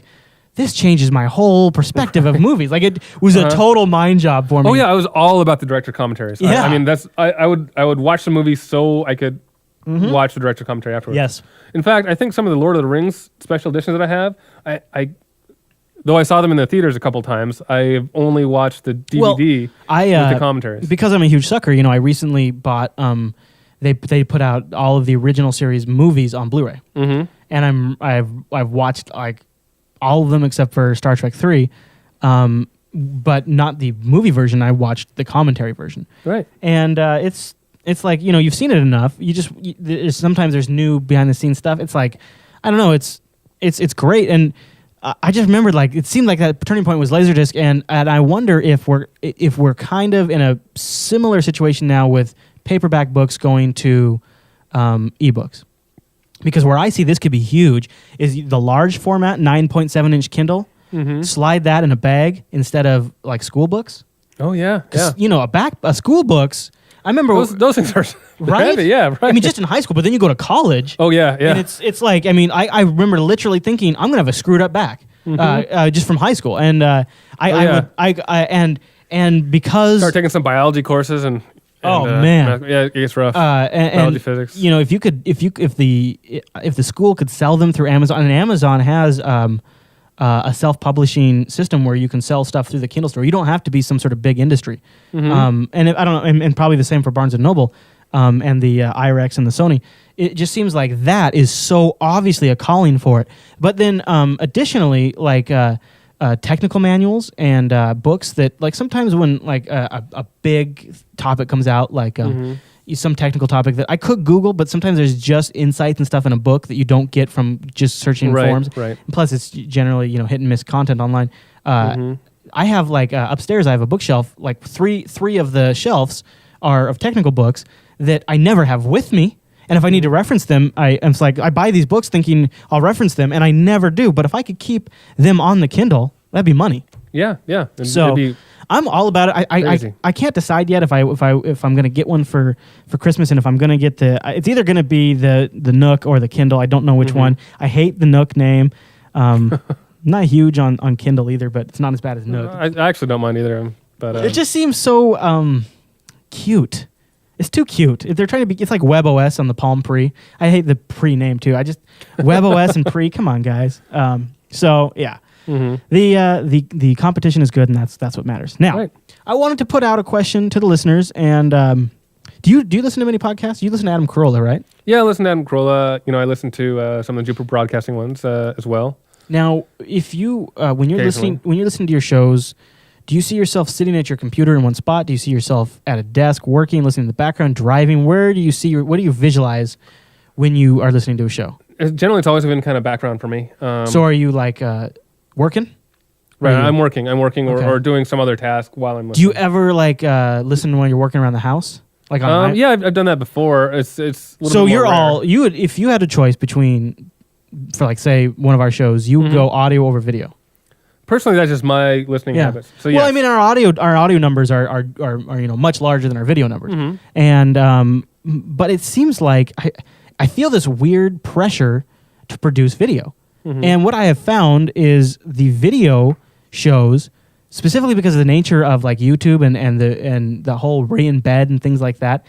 this changes my whole perspective of movies. Like it was a total mind job for me. Oh yeah, I was all about the director commentaries. Yeah. I mean I would watch the movie so I could watch the director commentary afterwards. Yes. In fact, I think some of the Lord of the Rings special editions that I have, I though I saw them in the theaters a couple times, I've only watched the DVD with the commentaries. Because I'm a huge sucker, you know, I recently bought they put out all of the original series movies on Blu-ray, and I've watched like all of them except for Star Trek 3, but not the movie version. I watched the commentary version, right? And it's like, you know, you've seen it enough. Sometimes there's new behind the scenes stuff. It's like, I don't know. It's great, and I just remembered like it seemed like that turning point was Laserdisc, and I wonder if we're kind of in a similar situation now with paperback books going to eBooks. Because where I see this could be huge is the large format 9.7-inch Kindle. Slide that in a bag instead of like school books. Oh yeah. You know, a school books. I remember those things are right. Heavy, yeah, right. I mean, just in high school, but then you go to college. Oh yeah. And it's like, I mean, I remember literally thinking I'm gonna have a screwed up back just from high school, and and because start taking some biology courses and Oh man, yeah, it gets rough. And physics. You know, if the school could sell them through Amazon, and Amazon has a self-publishing system where you can sell stuff through the Kindle store. You don't have to be some sort of big industry. And I don't know, and probably the same for Barnes and Noble, and the IREX and the Sony. It just seems like that is so obviously a calling for it. But then, additionally, like technical manuals and books that, like, sometimes when like a big topic comes out, like some technical topic that I could Google, but sometimes there's just insights and stuff in a book that you don't get from just searching forums. Right. And plus, it's generally hit and miss content online. I have like upstairs, I have a bookshelf. Like three of the shelves are of technical books that I never have with me. And if I need to reference them, it's like I buy these books thinking I'll reference them, and I never do. But if I could keep them on the Kindle, that'd be money. Yeah. So I'm all about it. I can't decide yet if I'm gonna get one for Christmas, and if I'm gonna get it's either gonna be the Nook or the Kindle. I don't know which one. I hate the Nook name. Not huge on Kindle either, but it's not as bad as Nook. I actually don't mind either. But it just seems so cute. It's too cute. They're trying to be. It's like WebOS on the Palm Pre. I hate the Pre name too. WebOS and Pre. Come on, guys. So yeah. The competition is good, and that's what matters. Now, I wanted to put out a question to the listeners, and do you listen to many podcasts? You listen to Adam Carolla, right? Yeah, I listen to Adam Carolla. I listen to some of the Jupiter Broadcasting ones as well. Now, if you when you're listening to your shows, do you see yourself sitting at your computer in one spot? Do you see yourself at a desk working, listening in the background, driving? Where do you see what do you visualize when you are listening to a show? Generally, it's always been kind of background for me. So are you like working? Right, I'm working or doing some other task while I'm listening. Do you ever like listen when you're working around the house? Like on yeah, I've done that before. It's a little so bit you're more rare. all you would if you had a choice between for like say one of our shows, you would go audio over video. Personally, that's just my listening habits. So well, I mean, our audio numbers are much larger than our video numbers, and but it seems like I feel this weird pressure to produce video, and what I have found is the video shows, specifically because of the nature of like YouTube and the whole re-embed and things like that.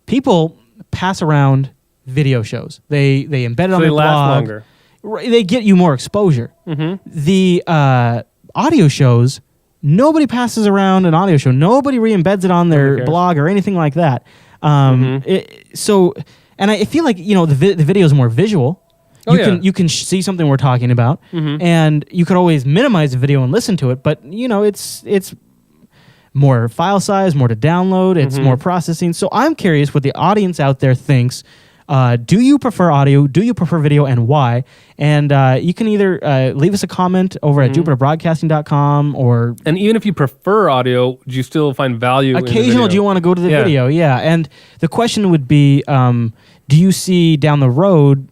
People pass around video shows. They embed it on their blog. They last longer. They get you more exposure. The audio shows, nobody passes around an audio show. Nobody re-embeds it on their blog or anything like that. And I feel like the video is more visual. You can see something we're talking about, and you could always minimize the video and listen to it. But it's more file size, more to download. It's more processing. So I'm curious what the audience out there thinks. Do you prefer audio? Do you prefer video, and why? And you can either leave us a comment over at jupiterbroadcasting.com and even if you prefer audio, do you still find value in the video? Do you want to go to the video? Yeah. And the question would be, do you see down the road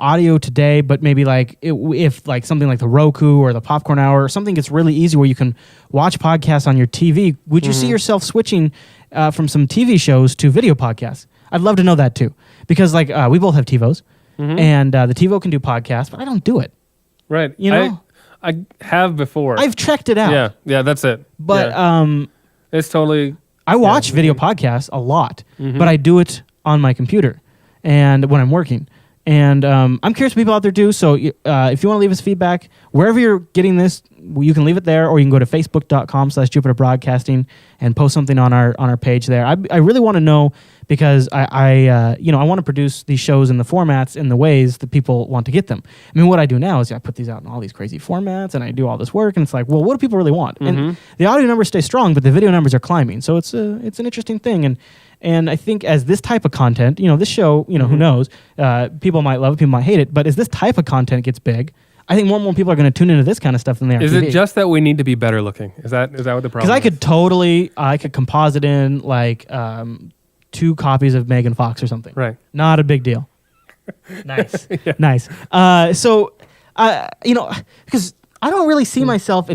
audio today, but maybe like if like something like the Roku or the Popcorn Hour or something gets really easy where you can watch podcasts on your TV, would you see yourself switching from some TV shows to video podcasts? I'd love to know that too, because like we both have TiVos, and the TiVo can do podcasts, but I don't do it. Right. I have before. I've checked it out. Yeah, that's it. But it's totally. I watch video podcasts a lot, but I do it on my computer and when I'm working. And I'm curious what people out there do. So if you want to leave us feedback, wherever you're getting this, you can leave it there, or you can go to facebook.com/Jupiter Broadcasting and post something on our page there. I really want to know, because I want to produce these shows in the formats in the ways that people want to get them. I mean, what I do now is I put these out in all these crazy formats, and I do all this work, and it's like, well, what do people really want? And the audio numbers stay strong, but the video numbers are climbing. So it's an interesting thing. And I think as this type of content, this show, who knows, people might love it, people might hate it, but as this type of content gets big, I think more and more people are going to tune into this kind of stuff than they are. Is it just that we need to be better looking? Is that what the problem is? Because I could composite in like 2 copies of Megan Fox or something. Right. Not a big deal. Nice. Nice. Because I don't really see myself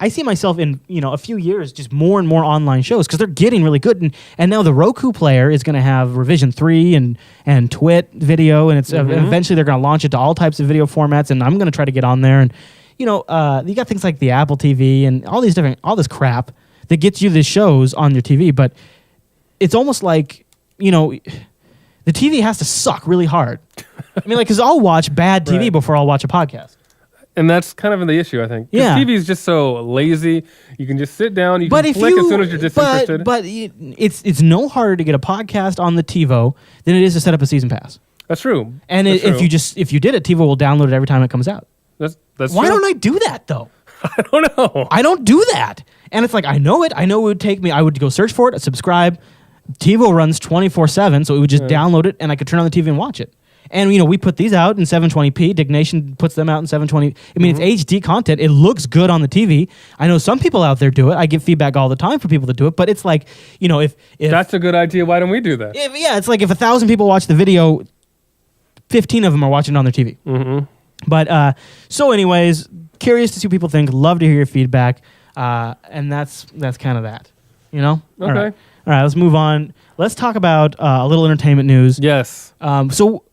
I see myself in, a few years, just more and more online shows, because they're getting really good. And now the Roku player is going to have Revision 3 and Twit video, and it's eventually they're going to launch it to all types of video formats, and I'm going to try to get on there. And, you got things like the Apple TV and all this crap that gets you the shows on your TV. But it's almost like, the TV has to suck really hard. I mean, like, because I'll watch bad TV before I'll watch a podcast. And that's kind of the issue, I think. Yeah. TV is just so lazy. You can just sit down, you can flick as soon as you're disinterested. But it's no harder to get a podcast on the TiVo than it is to set up a season pass. That's true. And that's true. if you did it, TiVo will download it every time it comes out. That's Why true. don't I do that, though? I don't know. I don't do that. And it's like, I know it. I know it would take me. I would go search for it, subscribe. TiVo runs 24/7, so it would just download it, and I could turn on the TV and watch it. And, we put these out in 720p. Dignation puts them out in 720. I mean, it's HD content. It looks good on the TV. I know some people out there do it. I get feedback all the time for people that do it. But it's like, if that's a good idea, why don't we do that? It's like if 1,000 people watch the video, 15 of them are watching it on their TV. Mm-hmm. But, so anyways, curious to see what people think. Love to hear your feedback. And that's kind of that, Okay. All right, let's move on. Let's talk about a little entertainment news. Yes. So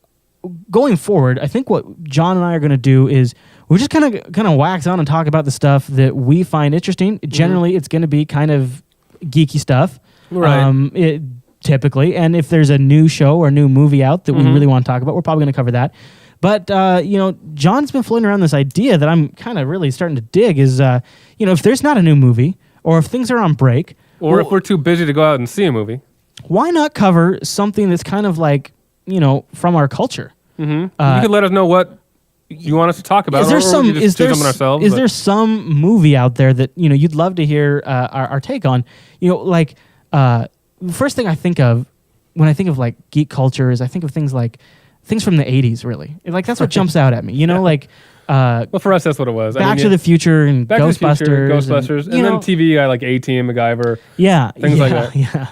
going forward, I think what John and I are going to do is we're just kind of wax on and talk about the stuff that we find interesting. Generally, it's going to be kind of geeky stuff, right? Typically, and if there's a new show or new movie out that we really want to talk about, we're probably going to cover that. But John's been floating around this idea that I'm kind of really starting to dig is if there's not a new movie or if things are on break, or if we're too busy to go out and see a movie, why not cover something that's kind of like from our culture? Mm-hmm. You could let us know what you want us to talk about. Is there ourselves? Is there some movie out there that you'd love to hear our take on? First thing I think of when I think of like geek culture is I think of things from the 80s. Really, like that's what jumps out at me. Well, for us, that's what it was. Back to the Future and Ghostbusters, and then TV, I like A-Team, MacGyver. Things like that.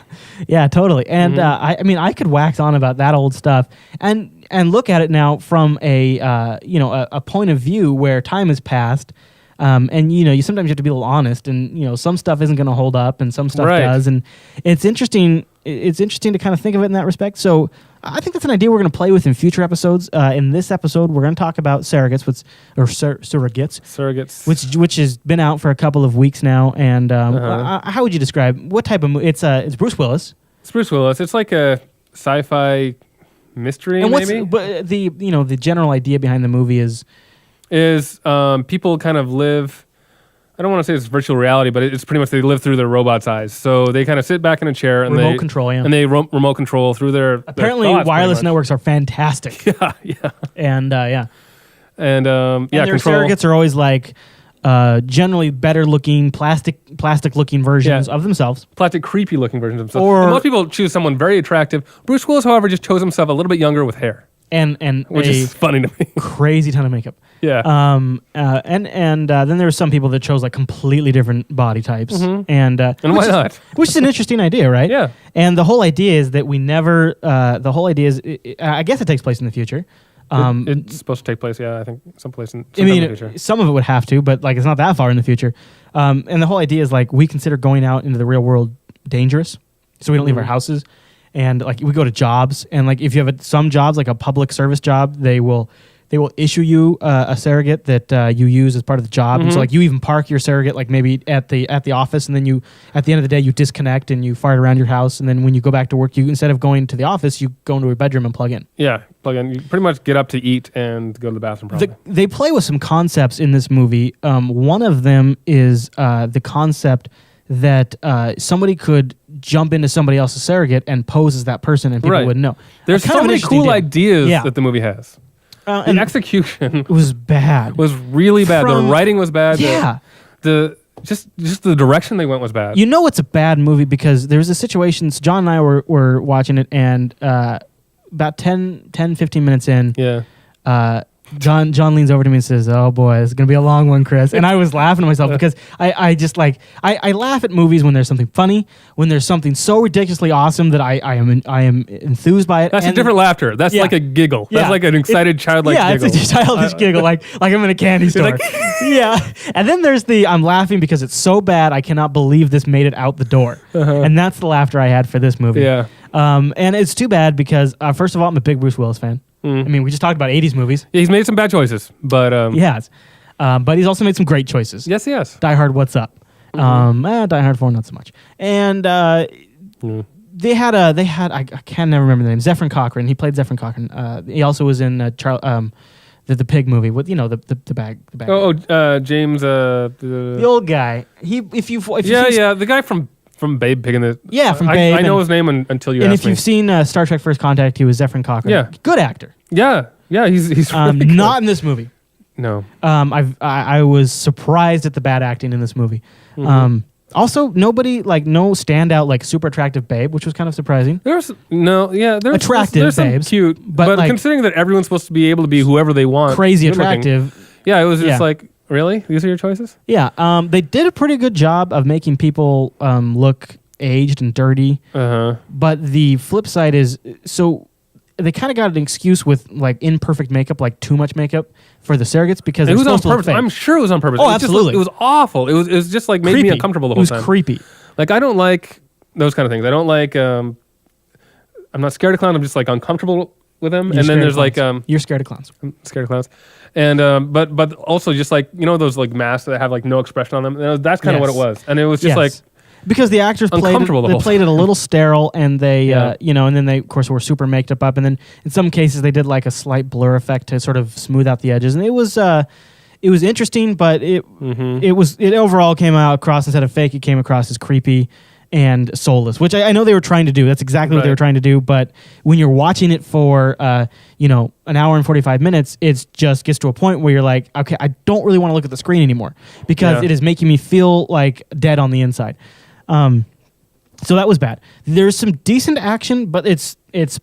Yeah, totally. And I could wax on about that old stuff and look at it now from a point of view where time has passed. And you sometimes have to be a little honest, and some stuff isn't going to hold up, and some stuff does, and it's interesting. It's interesting to kind of think of it in that respect. So I think that's an idea we're going to play with in future episodes. In this episode, we're going to talk about surrogates, which has been out for a couple of weeks now. And how would you describe what type of movie? It's Bruce Willis. It's Bruce Willis. It's like a sci-fi mystery, and maybe. But the general idea behind the movie is people kind of live. I don't want to say it's virtual reality, but it's pretty much they live through their robot's eyes. So they kind of sit back in a chair and remote control, and they remote control through their. Apparently, thoughts, wireless networks are fantastic. Yeah. And and their control. surrogates are always like generally better looking, plastic looking versions of themselves. Plastic, creepy looking versions of themselves. And most people choose someone very attractive. Bruce Willis, however, just chose himself a little bit younger with hair. And which is funny to me. Crazy ton of makeup. Yeah. And then there were some people that chose like completely different body types. And why not? Which is an interesting idea, right? Yeah. And the whole idea is that we never. The whole idea is, I guess it takes place in the future. It's supposed to take place, I think, sometime in the future. Some of it would have to, but like it's not that far in the future. And the whole idea is like we consider going out into the real world dangerous, so we don't leave our houses. And like we go to jobs, and like if you have some jobs, like a public service job, they will issue you a surrogate that you use as part of the job. And so like you even park your surrogate like maybe at the office, and then you at the end of the day you disconnect and you fart around your house, and then when you go back to work, you instead of going to the office, you go into a bedroom and plug in. Yeah, plug in. You pretty much get up to eat and go to the bathroom. Probably. They play with some concepts in this movie. One of them is the concept that somebody could jump into somebody else's surrogate and pose as that person, and people wouldn't know. There's so many cool ideas that the movie has. The execution was bad. Was really bad. The writing was bad. Yeah. Just the direction they went was bad. It's a bad movie because there was a situation. So John and I were watching it, and about 10, 15 minutes in, John leans over to me and says, "Oh boy, it's gonna be a long one, Chris." And I was laughing to myself because I just like I laugh at movies when there's something funny, when there's something so ridiculously awesome that I am enthused by it. That's a different laughter. That's like a giggle. That's like an excited childlike giggle. Yeah, it's a childish giggle, like I'm in a candy store. Like, yeah. And then there's I'm laughing because it's so bad I cannot believe this made it out the door. And that's the laughter I had for this movie. Yeah. And it's too bad because first of all, I'm a big Bruce Willis fan. I mean, we just talked about 80s movies. Yeah, he's made some bad choices, but... he has. But he's also made some great choices. Yes, he has. Die Hard, What's Up? Die Hard 4, not so much. And I can't never remember the name. Zephyr Cochrane. He played Zephyr Cochrane. He also was in the pig movie with the bag. James The old guy. The guy from Babe Pig in the from Babe. I know his name until you asked me. And if you've seen Star Trek First Contact, he was Zephyr Cochrane. Yeah, good actor. Yeah, he's really good. Not in this movie. No. I was surprised at the bad acting in this movie. Mm-hmm. Also, nobody no standout super attractive babe, which was kind of surprising. There's attractive some babes, cute, but considering that everyone's supposed to be able to be whoever they want, crazy attractive. Yeah, it was just really? These are your choices? Yeah. They did a pretty good job of making people look aged and dirty. But the flip side is they kind of got an excuse with imperfect makeup, too much makeup for the surrogates because it was on purpose. I'm sure it was on purpose. Oh, absolutely. It was awful. It was just made me uncomfortable the whole time. It was creepy. I don't like those kind of things. I don't like. I'm not scared of clowns. I'm just uncomfortable with them. And then there's you're scared of clowns. I'm scared of clowns. And but also just those masks that have no expression on them. That's kind of what it was. And it was just because the actors played it a little sterile, and they, and then they, of course, were super maked up, and then in some cases they did a slight blur effect to sort of smooth out the edges, and it was interesting, but it overall came out across instead of fake, it came across as creepy and soulless, which I know they were trying to do. That's exactly what they were trying to do, but when you're watching it for an hour and 45 minutes, it just gets to a point where you're like, okay, I don't really want to look at the screen anymore because it is making me feel dead on the inside. So that was bad. There's some decent action, but it's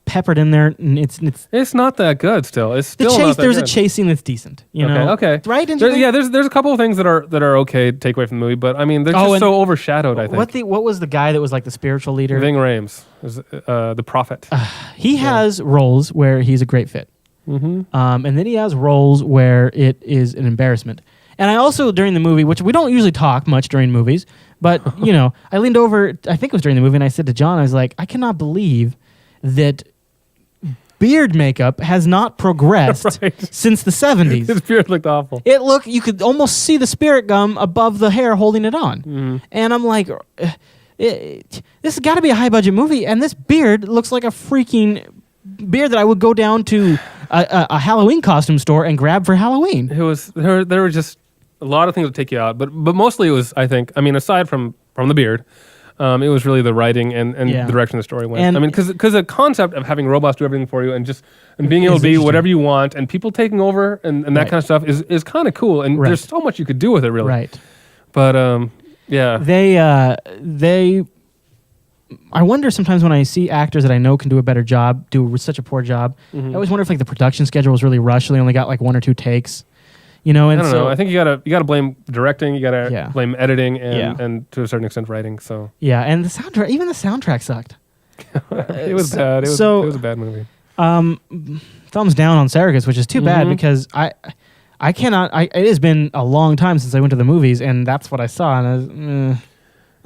peppered in there, and it's not that good. Still, it's still the chase. Not that there's good. a chasing that's decent. Okay. Right? There's a couple of things that are okay to take away from the movie, but I mean they're just so overshadowed. I think. What was the guy that was the spiritual leader? Ving Rhames, the prophet. He has roles where he's a great fit, and then he has roles where it is an embarrassment. And I also, during the movie, which we don't usually talk much during movies, but, I leaned over, I think it was during the movie, and I said to John, I was like, I cannot believe that beard makeup has not progressed since the 70s. His beard looked awful. You could almost see the spirit gum above the hair holding it on. And I'm like, this has got to be a high-budget movie, and this beard looks like a freaking beard that I would go down to a Halloween costume store and grab for Halloween. It was, there were just a lot of things that take you out, but mostly it was, I think, aside from the beard, it was really the writing and the direction the story went. And because the concept of having robots do everything for you and being able to be whatever you want and people taking over and that kind of stuff is kind of cool. And there's so much you could do with it, really. Right. But I wonder sometimes when I see actors that I know can do a better job, do such a poor job. I always wonder if the production schedule was really rushed. So they only got 1 or 2 takes. And I don't know. I think you gotta blame directing. You gotta blame editing and to a certain extent writing. So and the soundtrack. Even the soundtrack sucked. It was bad. It was a bad movie. Thumbs down on Surrogates, which is too bad because I cannot. It has been a long time since I went to the movies, and that's what I saw. And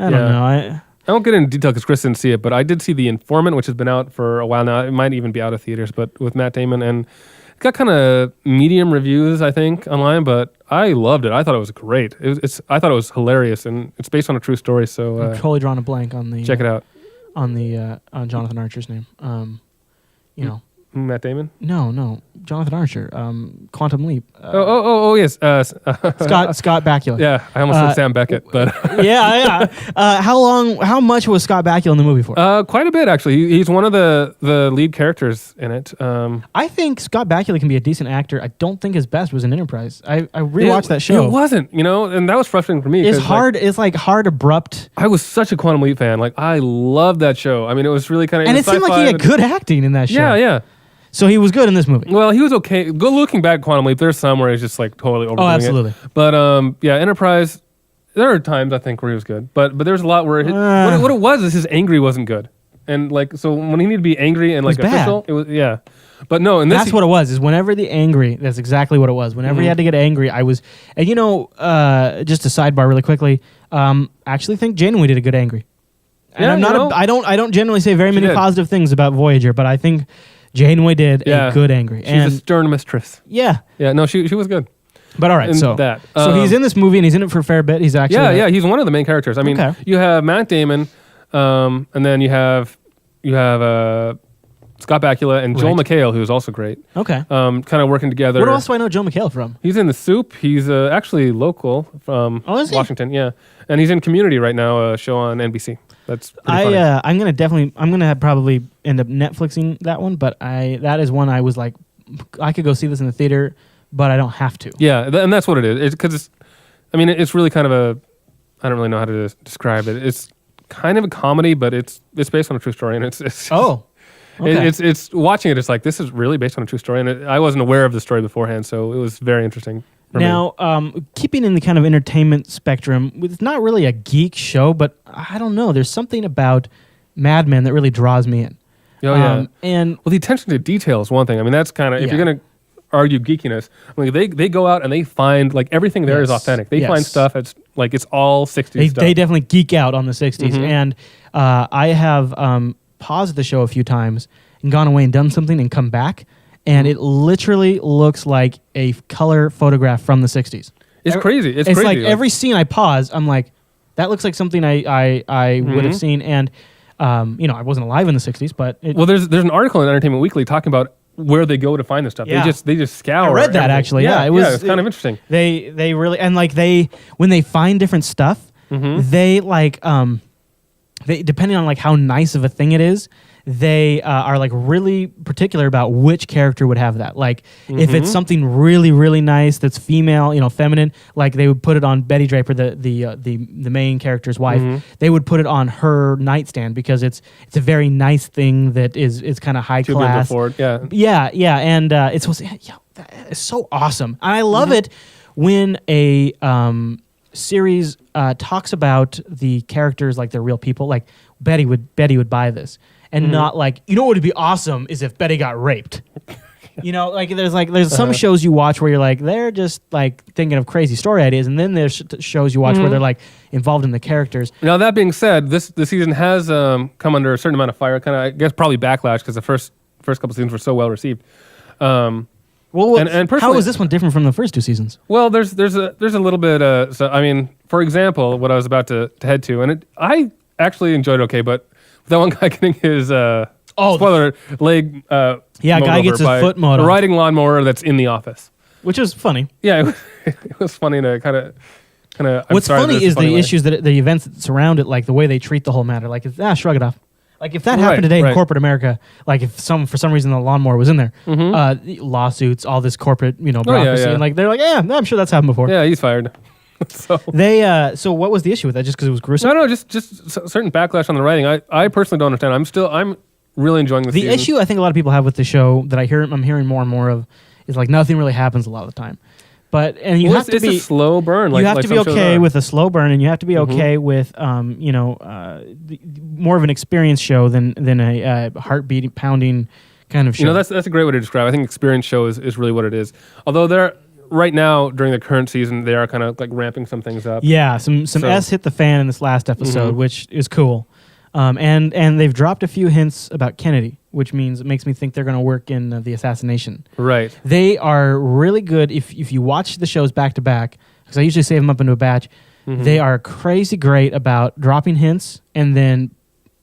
I don't know. I won't get into detail because Chris didn't see it, but I did see The Informant, which has been out for a while now. It might even be out of theaters, but with Matt Damon, and it got kind of medium reviews, I think, online, but I loved it. I thought it was great. I thought it was hilarious, and it's based on a true story. So I'm totally drawing a blank on the check it out on Jonathan Archer's name. Matt Damon? No, Jonathan Archer. Quantum Leap. Yes. Scott Bakula. Yeah, I almost said Sam Beckett, but yeah. How much was Scott Bakula in the movie for? Quite a bit, actually. He's one of the lead characters in it. I think Scott Bakula can be a decent actor. I don't think his best was in Enterprise. I rewatched that show. It wasn't, and that was frustrating for me. It's hard. It's hard, abrupt. I was such a Quantum Leap fan. I loved that show. I mean, it was really kind of. And it seemed like he had good acting in that show. Yeah. So he was good in this movie. Well, he was okay. Go looking back, Quantum Leap. There's some where he's just totally overdoing it. Absolutely. But Enterprise. There are times I think where he was good, but there's a lot where what it was is his angry wasn't good, and so when he needed to be angry and official, it was But no, and that's what it was. Is whenever the angry. That's exactly what it was. Whenever he had to get angry, I was. And just a sidebar really quickly. Actually, think Janeway did a good angry. And I'm not. I don't generally say very many positive things about Voyager, but I think Janeway did a good angry. She's a stern mistress. Yeah. Yeah. No, she was good. But all right, so he's in this movie and he's in it for a fair bit. He's actually he's one of the main characters. I mean, you have Matt Damon, and then you have you have Scott Bakula and Joel Right. McHale, who's also great. Okay. Kind of working together. What else do I know Joe McHale from? He's in The Soup. He's actually local from is he? Washington. Yeah, and he's in Community right now, a show on NBC. That's pretty funny. I'm gonna probably end up Netflixing that one, but that is one I was like, I could go see this in the theater, but I don't have to. Yeah, and that's what it is. It's really kind of I don't really know how to describe it. It's kind of a comedy, but it's based on a true story, and it's Okay. it's watching it. It's like, this is really based on a true story, and I wasn't aware of the story beforehand, so it was very interesting. For me. Now, keeping in the kind of entertainment spectrum, it's not really a geek show, but I don't know. There's something about Mad Men that really draws me in. Oh yeah, and well, the attention to detail is one thing. I mean, that's kind of if you're gonna argue geekiness, like they go out and they find like everything there is authentic. They find stuff that's like it's all 60s stuff. They definitely geek out on the 60s, and I have paused the show a few times and gone away and done something and come back, and it literally looks like a color photograph from the 60s. It's crazy. It's crazy. like every scene I pause, I'm like, that looks like something I would have seen, and I wasn't alive in the 60s, but there's an article in Entertainment Weekly talking about where they go to find this stuff. Yeah. They just scour. I read that actually. Yeah, it was kind of interesting. They really, and like when they find different stuff, they like they depending on like how nice of a thing it is, they are like really particular about which character would have that. Like if it's something really really nice that's female, feminine, like they would put it on Betty Draper, the main character's wife. They would put it on her nightstand because it's a very nice thing that is kind of high class. Yeah, and it's supposed to, that is so awesome. And I love it when a series talks about the characters like they're real people. Like Betty would buy this. And not like, what would be awesome is if Betty got raped. Like there's some shows you watch where you're like, they're just like thinking of crazy story ideas, and then there's shows you watch where they're like involved in the characters. Now that being said, this season has come under a certain amount of fire, kind of I guess probably backlash because the first couple seasons were so well received. And how is this one different from the first two seasons? Well, there's a little bit. So I mean, for example, what I was about to head to, and I actually enjoyed it okay, but that one guy getting his spoiler leg guy gets his foot mowed a off. riding lawnmower that's in the office, which is funny. Yeah, it was funny to kind of. What's funny is the issues that the events that surround it, like the way they treat the whole matter. Like shrug it off. Like if that happened today in corporate America, like if for some reason the lawnmower was in there, lawsuits, all this corporate bureaucracy, and like they're like, I'm sure that's happened before. Yeah, he's fired. So what was the issue with that? Just because it was gruesome? No, just certain backlash on the writing. I personally don't understand. I'm really enjoying the season. Issue I think a lot of people have with the show that I'm hearing more and more of is like nothing really happens a lot of the time. You have to be a slow burn. You have to be okay with a slow burn, and you have to be okay with more of an experienced show than a heartbeat pounding kind of show. That's a great way to describe it. I think experienced show is really what it is. Although they're right now during the current season, they are kind of like ramping some things up. Yeah, some S hit the fan in this last episode, which is cool. And they've dropped a few hints about Kennedy, which makes me think they're going to work in the assassination. Right. They are really good if you watch the shows back to back, because I usually save them up into a batch. They are crazy great about dropping hints, and then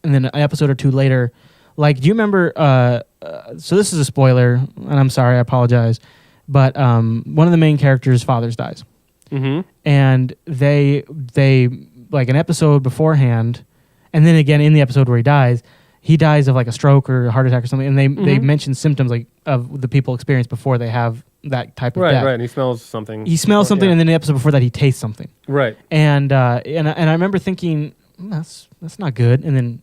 an episode or two later, like, do you remember? So this is a spoiler, and I'm sorry, I apologize, but one of the main characters' fathers dies, and they like an episode beforehand. And then again, in the episode where he dies of like a stroke or a heart attack or something. And they mention symptoms like of the people experience before they have that type of death. Right. He smells something. He smells something, and then the episode before that, he tastes something. Right. And I remember thinking, that's not good. And then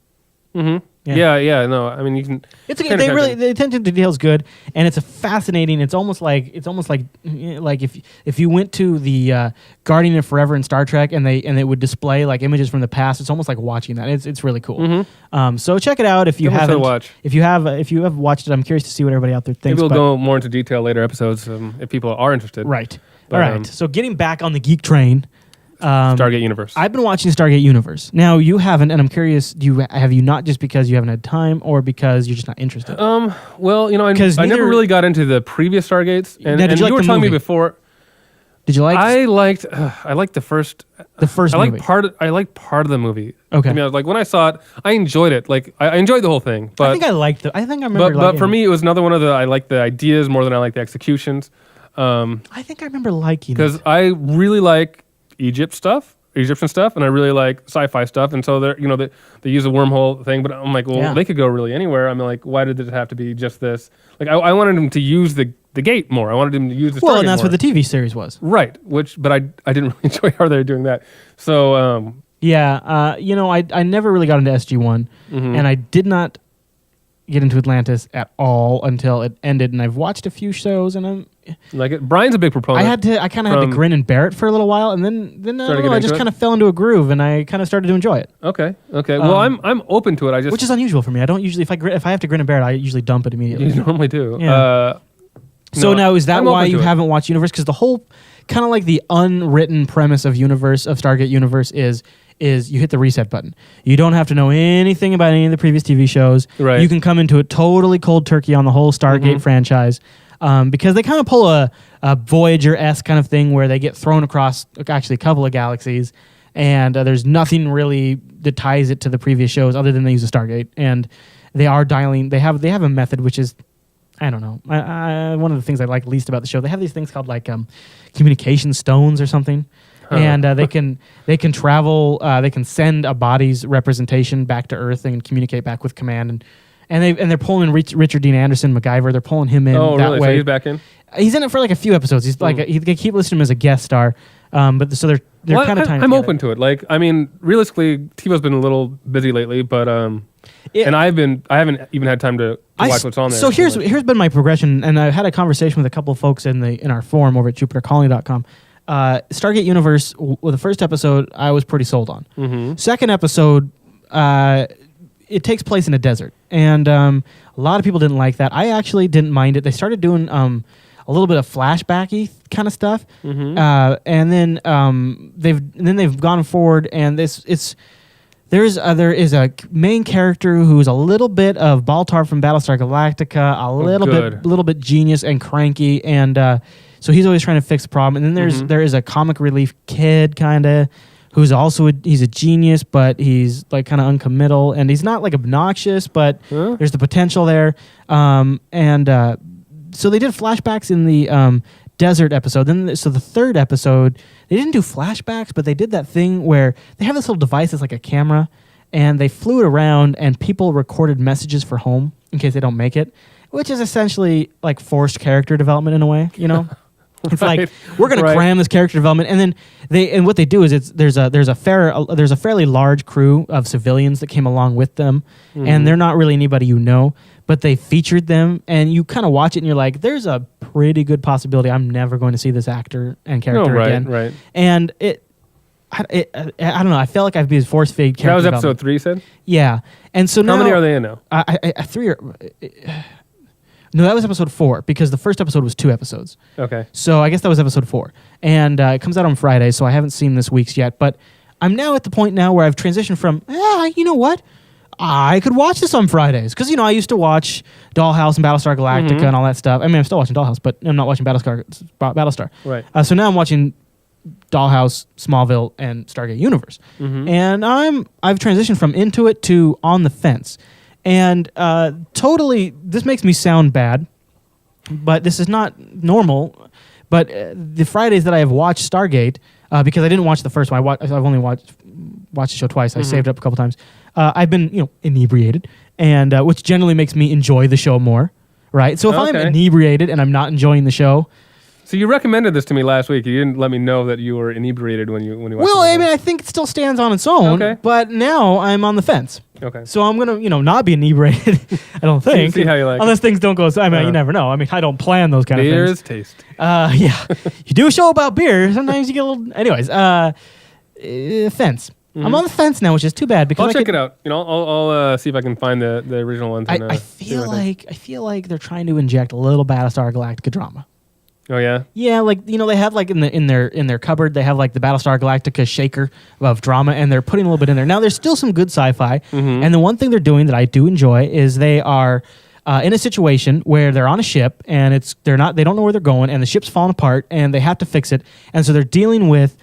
Yeah. No, I mean you can. The attention to detail is good, and it's a fascinating. It's almost like if you went to the Guardian of Forever in Star Trek, and it would display like images from the past. It's almost like watching that. It's really cool. So check it out if you haven't. If you have watched it, I'm curious to see what everybody out there thinks. Maybe we'll go more into detail later episodes if people are interested. Right. All right. So getting back on the geek train. Stargate Universe. I've been watching Stargate Universe. Now you haven't, and I'm curious. Have you not just because you haven't had time, or because you're just not interested? Well, I never really got into the previous Stargates, and you were telling me before. Did you like? I liked the first. The first movie. I liked part of the movie. Okay. I mean, like when I saw it, I enjoyed it. Like I enjoyed the whole thing. But I think I liked it. I think I remember. But for me, it was another one of the. I like the ideas more than I like the executions. I think I remember liking it because I really like Egyptian stuff, and I really like sci-fi stuff. And so they use a wormhole thing, but I'm like, well, they could go really anywhere. I'm like, why did it have to be just this? Like I wanted them to use the gate more. I wanted them to use the and that's more. what the TV series was, right? But I didn't really enjoy how they were doing that. So I never really got into SG-1, and I did not get into Atlantis at all until it ended. And I've watched a few shows, and I'm like it. Brian's a big proponent. I kind of had to grin and bear it for a little while, and then I don't know, I just kind of fell into a groove, and I kind of started to enjoy it. Okay. Well, I'm open to it. Which is unusual for me. I don't usually if I have to grin and bear it, I usually dump it immediately. You normally do. Yeah. So now is that why you haven't watched Universe? Because the whole kind of like the unwritten premise of Stargate Universe is you hit the reset button. You don't have to know anything about any of the previous TV shows. Right. You can come into it totally cold turkey on the whole Stargate franchise. Because they kind of pull a Voyager-esque kind of thing where they get thrown across actually a couple of galaxies, and there's nothing really that ties it to the previous shows other than they use a Stargate. And they are dialing. They have a method which is, I don't know. One of the things I like least about the show, they have these things called like communication stones or something. And they can travel. They can send a body's representation back to Earth and communicate back with command. And they're pulling in Richard Dean Anderson, MacGyver. They're pulling him in. Oh, that really? way. So he's back in. He's in it for like a few episodes. He's like they keep listing him as a guest star. But so they're kind of tying. I'm open to it. Like I mean, realistically, TiVo's been a little busy lately, but and I haven't even had time to watch what's on there. So here's been my progression, and I've had a conversation with a couple of folks in our forum over at JupiterColony.com. Stargate Universe, the first episode, I was pretty sold on. Mm-hmm. Second episode, it takes place in a desert, and a lot of people didn't like that. I actually didn't mind it. They started doing a little bit of flashbacky kind of stuff, and then they've gone forward, and there is a main character who's a little bit of Baltar from Battlestar Galactica, a little bit genius and cranky, and so he's always trying to fix the problem. And then there is a comic relief kid kind of who's also he's a genius, but he's like kind of uncommittal, and he's not like obnoxious, but there's the potential there. So they did flashbacks in the desert episode. So the third episode, they didn't do flashbacks, but they did that thing where they have this little device that's like a camera, and they flew it around, and people recorded messages for home in case they don't make it, which is essentially like forced character development in a way, you know? It's like we're going to cram this character development, and then what they do is there's a fairly large crew of civilians that came along with them, and they're not really anybody you know, but they featured them, and you kind of watch it and you're like, there's a pretty good possibility I'm never going to see this actor and character again. Right. And I don't know. I felt like I've been force-feed character. That was episode 3, you said? Yeah, and so how many are they in now? 3 or. No, that was episode 4 because the first episode was 2 episodes. Okay. So I guess that was episode 4. And it comes out on Friday, so I haven't seen this week's yet. But I'm now at the point now where I've transitioned from, you know what? I could watch this on Fridays. Because, I used to watch Dollhouse and Battlestar Galactica and all that stuff. I mean, I'm still watching Dollhouse, but I'm not watching Battlestar. Right. So now I'm watching Dollhouse, Smallville, and Stargate Universe. And I've transitioned from into it to on the fence. And totally, this makes me sound bad, but this is not normal. But the Fridays that I have watched Stargate, because I didn't watch the first one, I've only watched the show twice. I saved it up a couple times. I've been, inebriated, and which generally makes me enjoy the show more, right? So if I'm inebriated and I'm not enjoying the show. So you recommended this to me last week. You didn't let me know that you were inebriated when you watched it. Well, I mean, I think it still stands on its own, but now I'm on the fence. Okay. So I'm going to, not be inebriated, I don't think. See how you like unless things don't go, you never know. I mean, I don't plan those kind of things. Beer's taste. Yeah. You do a show about beer, sometimes you get a little... Anyways, fence. I'm on the fence now, which is too bad because I'll check it out. I'll see if I can find the original ones. I feel like they're trying to inject a little Battlestar Galactica drama. Oh yeah. Yeah, like they have like in their cupboard they have like the Battlestar Galactica shaker of drama, and they're putting a little bit in there. Now there's still some good sci-fi, and the one thing they're doing that I do enjoy is they are in a situation where they're on a ship and they don't know where they're going, and the ship's falling apart, and they have to fix it, and so they're dealing with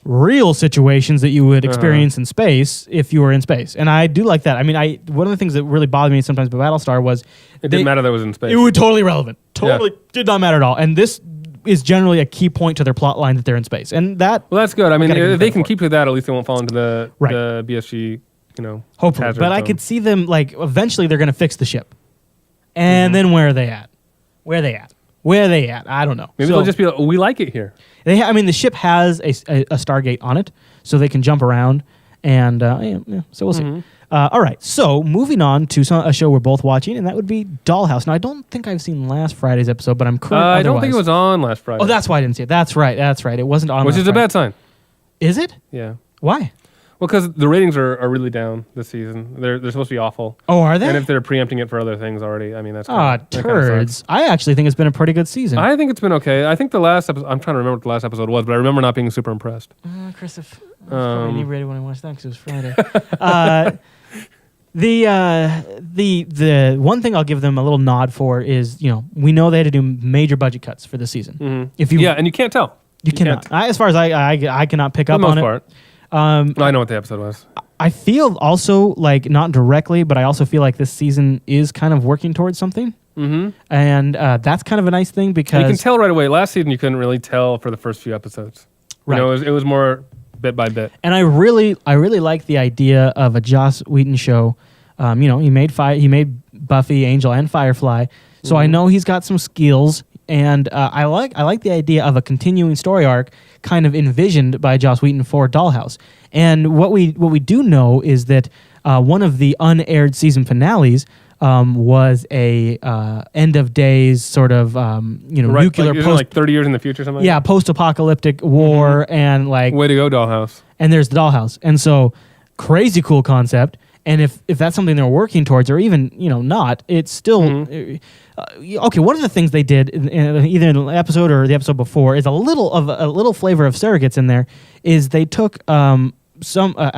real situations that you would experience in space if you were in space. And I do like that. I mean, one of the things that really bothered me sometimes about Battlestar was it didn't matter that it was in space. It was totally irrelevant. Totally did not matter at all. And this is generally a key point to their plot line that they're in space. And that that's good. I mean, if they can keep to that, at least they won't fall into the BSG, hopefully. But I could see them eventually they're going to fix the ship. And then where are they at? Where are they at? I don't know. Maybe they'll just be like, we like it here. The ship has a Stargate on it, so they can jump around, and so we'll see. All right, so moving on to a show we're both watching, and that would be Dollhouse. Now, I don't think I've seen last Friday's episode, but I'm correct. I don't think it was on last Friday. Oh, that's why I didn't see it. That's right. It wasn't on Which is a bad sign. Is it? Yeah. Why? Well, because the ratings are really down this season. They're supposed to be awful. Oh, are they? And if they're preempting it for other things already, I mean, that's turds. I actually think it's been a pretty good season. I think it's been okay. I think the last episode, I'm trying to remember what the last episode was, but I remember not being super impressed. Chris, I was probably inebriated when I watched that because it was Friday. The one thing I'll give them a little nod for is, we know they had to do major budget cuts for this season. And you can't tell. You cannot. As far as I cannot pick up on it. For the most part. I know what the episode was. I feel also not directly, but I also feel like this season is kind of working towards something. And that's kind of a nice thing because... You can tell right away. Last season, you couldn't really tell for the first few episodes. Right. It was more bit by bit. And I really like the idea of a Joss Whedon show. He made Buffy, Angel, and Firefly. So I know he's got some skills. And I like the idea of a continuing story arc kind of envisioned by Joss Whedon for Dollhouse. And what we do know is that one of the unaired season finales was a end of days sort of nuclear like 30 years in the future or something. Yeah, post-apocalyptic war and way to go, Dollhouse. And there's the Dollhouse. And so crazy cool concept. And if that's something they're working towards, or even not, it's still okay. One of the things they did either in the episode or the episode before is a little flavor of surrogates in there. Is they took a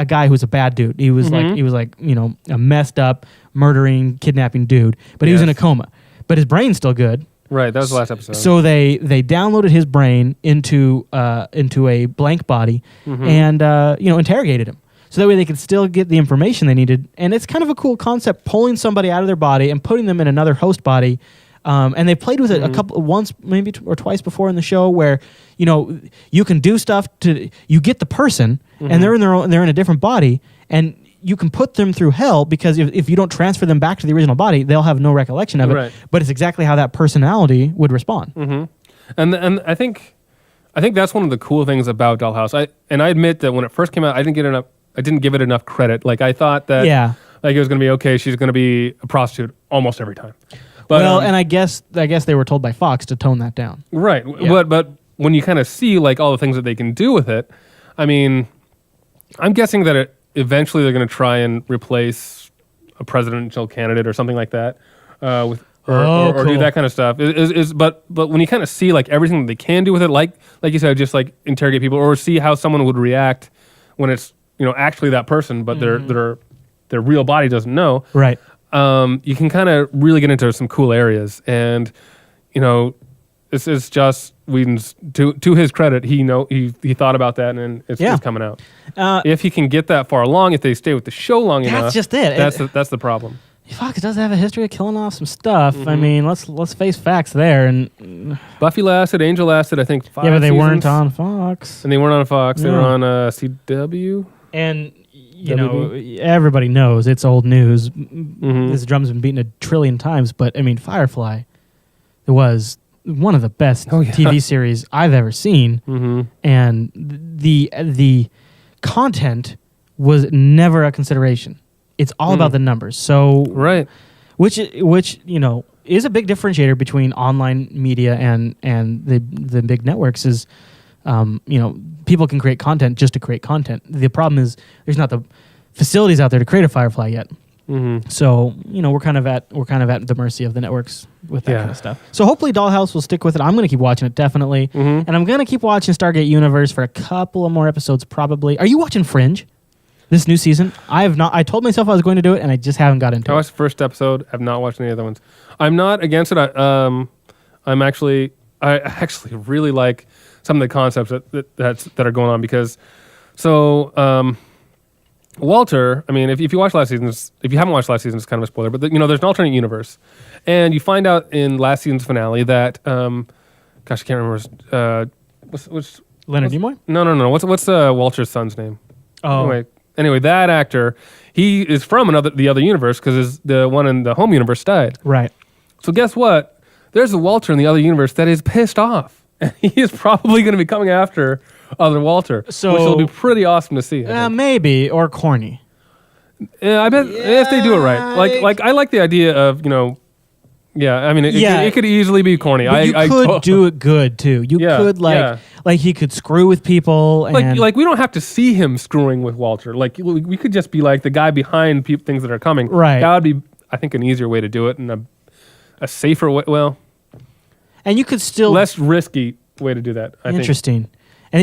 guy who's a bad dude. He was a messed up, murdering, kidnapping dude, but he was in a coma, but his brain's still good. Right, that was the last episode. So they downloaded his brain into a blank body and interrogated him. So that way they could still get the information they needed. And it's kind of a cool concept, pulling somebody out of their body and putting them in another host body. And they played with it once, maybe or twice before in the show, where you can do stuff you get the person and they're in a different body, and you can put them through hell because if you don't transfer them back to the original body, they'll have no recollection of it. Right. But it's exactly how that personality would respond. And I think that's one of the cool things about Dollhouse. I admit that when it first came out, I didn't give it enough credit. Like I thought that it was going to be okay. She's going to be a prostitute almost every time. But, and I guess they were told by Fox to tone that down. Right. Yeah. But when you kind of see all the things that they can do with it, I mean, I'm guessing that eventually they're going to try and replace a presidential candidate or something like that or do that kind of stuff. But when you kind of see everything that they can do with it, like you said, just interrogate people or see how someone would react when it's actually that person, but their real body doesn't know. Right. You can kind of really get into some cool areas, and this is just Whedon's. To his credit, he thought about that, and it's coming out. If he can get that far along, if they stay with the show long enough, that's just it. That's the problem. Fox does have a history of killing off some stuff. I mean, let's face facts there. And Buffy lasted, Angel lasted, I think 5 seasons. Yeah, but they weren't on Fox. And they weren't on Fox. They were on CW. And everybody knows it's old news. This drum's been beaten 1 trillion times. But I mean, Firefly, it was one of the best TV series I've ever seen, and the content was never a consideration. It's all about the numbers. So which is a big differentiator between online media and the big networks is people can create content just to create content. The problem is there's not the facilities out there to create a Firefly yet. So we're kind of at the mercy of the networks with that kind of stuff. So hopefully Dollhouse will stick with it. I'm going to keep watching it definitely, and I'm going to keep watching Stargate Universe for a couple of more episodes probably. Are you watching Fringe? This new season, I have not. I told myself I was going to do it, and I just haven't got into I it. watched the first episode. I've not watched any other ones. I'm not against it. I actually really like some of the concepts that are going on because, Walter. I mean, if you watch last season's, if you haven't watched last season, it's kind of a spoiler. But there's an alternate universe, and you find out in last season's finale that, gosh, I can't remember. What's Leonard Nimoy? No. What's Walter's son's name? Oh, Anyway, that actor, he is from the other universe because the one in the home universe died. right. So guess what? There's a Walter in the other universe that is pissed off, and he is probably going to be coming after other Walter, So- which will be pretty awesome to see. I think. Maybe or corny. Yeah, I bet if they do it right. Like I like the idea of Yeah, I mean, it could easily be corny. But you could do it good too. You could like he could screw with people and like we don't have to see him screwing with Walter. Like we could just be like the guy behind things that are coming. Right. That would be, I think, an easier way to do it and a safer way. Well, and you could still less risky way to do that. I think. interesting.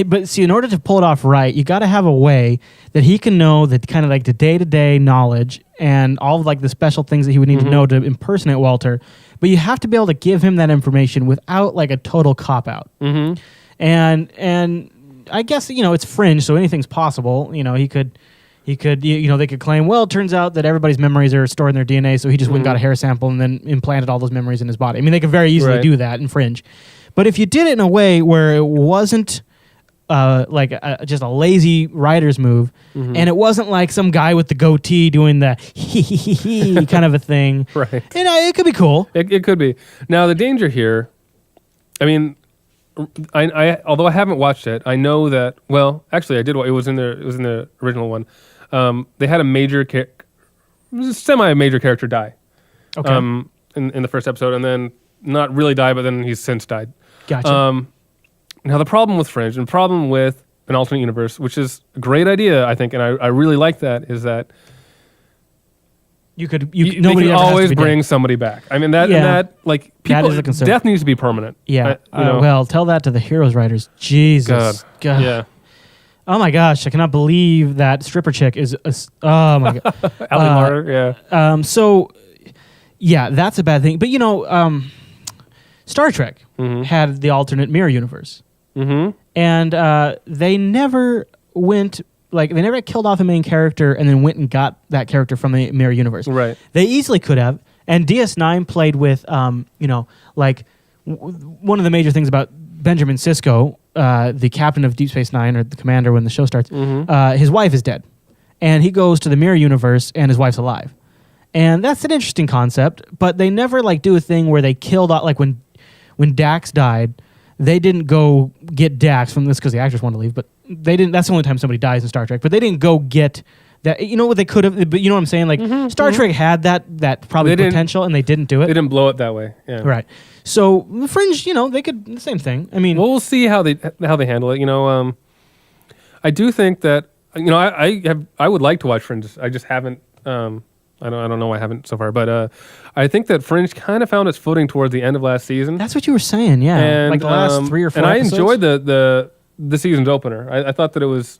But see, in order to pull it off right, you got to have a way that he can know that kind of like the day-to-day knowledge and all of like the special things that he would need to know to impersonate Walter. But you have to be able to give him that information without like a total cop-out. Mm-hmm. And I guess, it's Fringe, so anything's possible. He could, they could claim, well, it turns out that everybody's memories are stored in their DNA, so he just went and got a hair sample and then implanted all those memories in his body. I mean, they could very easily do that in Fringe. But if you did it in a way where it wasn't just a lazy writer's move, and it wasn't like some guy with the goatee doing the he kind of a thing. Right. It could be cool. It could be. Now the danger here, I mean, I although I haven't watched it, I know that. Well, actually, I did. It was in the original one. They had a semi-major character die. Okay. In the first episode, and then not really die, but then he's since died. Gotcha. Now, the problem with Fringe and problem with an alternate universe, which is a great idea, I think, and I really like that, is that nobody can always bring somebody back. I mean, that like people, that is a concern. death needs to be permanent. Yeah. Well, tell that to the Heroes writers. Jesus. God. Yeah. Oh my gosh, I cannot believe that stripper chick is. Oh my god. Ali Marter. Yeah. So, yeah, that's a bad thing. But Star Trek had the alternate mirror universe. Mm-hmm. And they never killed off a main character and then went and got that character from the mirror universe. Right. They easily could have. And DS9 played with, one of the major things about Benjamin Sisko, the captain of Deep Space Nine, or the commander when the show starts, his wife is dead. And he goes to the mirror universe and his wife's alive. And that's an interesting concept, but they never do a thing where they killed out, when Dax died, they didn't go get Dax from this because the actress wanted to leave, but they didn't. That's the only time somebody dies in Star Trek. But they didn't go get that. You know what they could have, but you know what I'm saying? Star Trek had that probably potential, and they didn't do it. They didn't blow it that way. Yeah. Right. So Fringe, they could the same thing. I mean, we'll see how they handle it. I do think that I would like to watch Fringe. I just haven't. I don't know why I haven't so far, but I think that Fringe kind of found its footing towards the end of last season. That's what you were saying, yeah. And, the last 3 or 4 and episodes. I enjoyed the season's opener. I thought that it was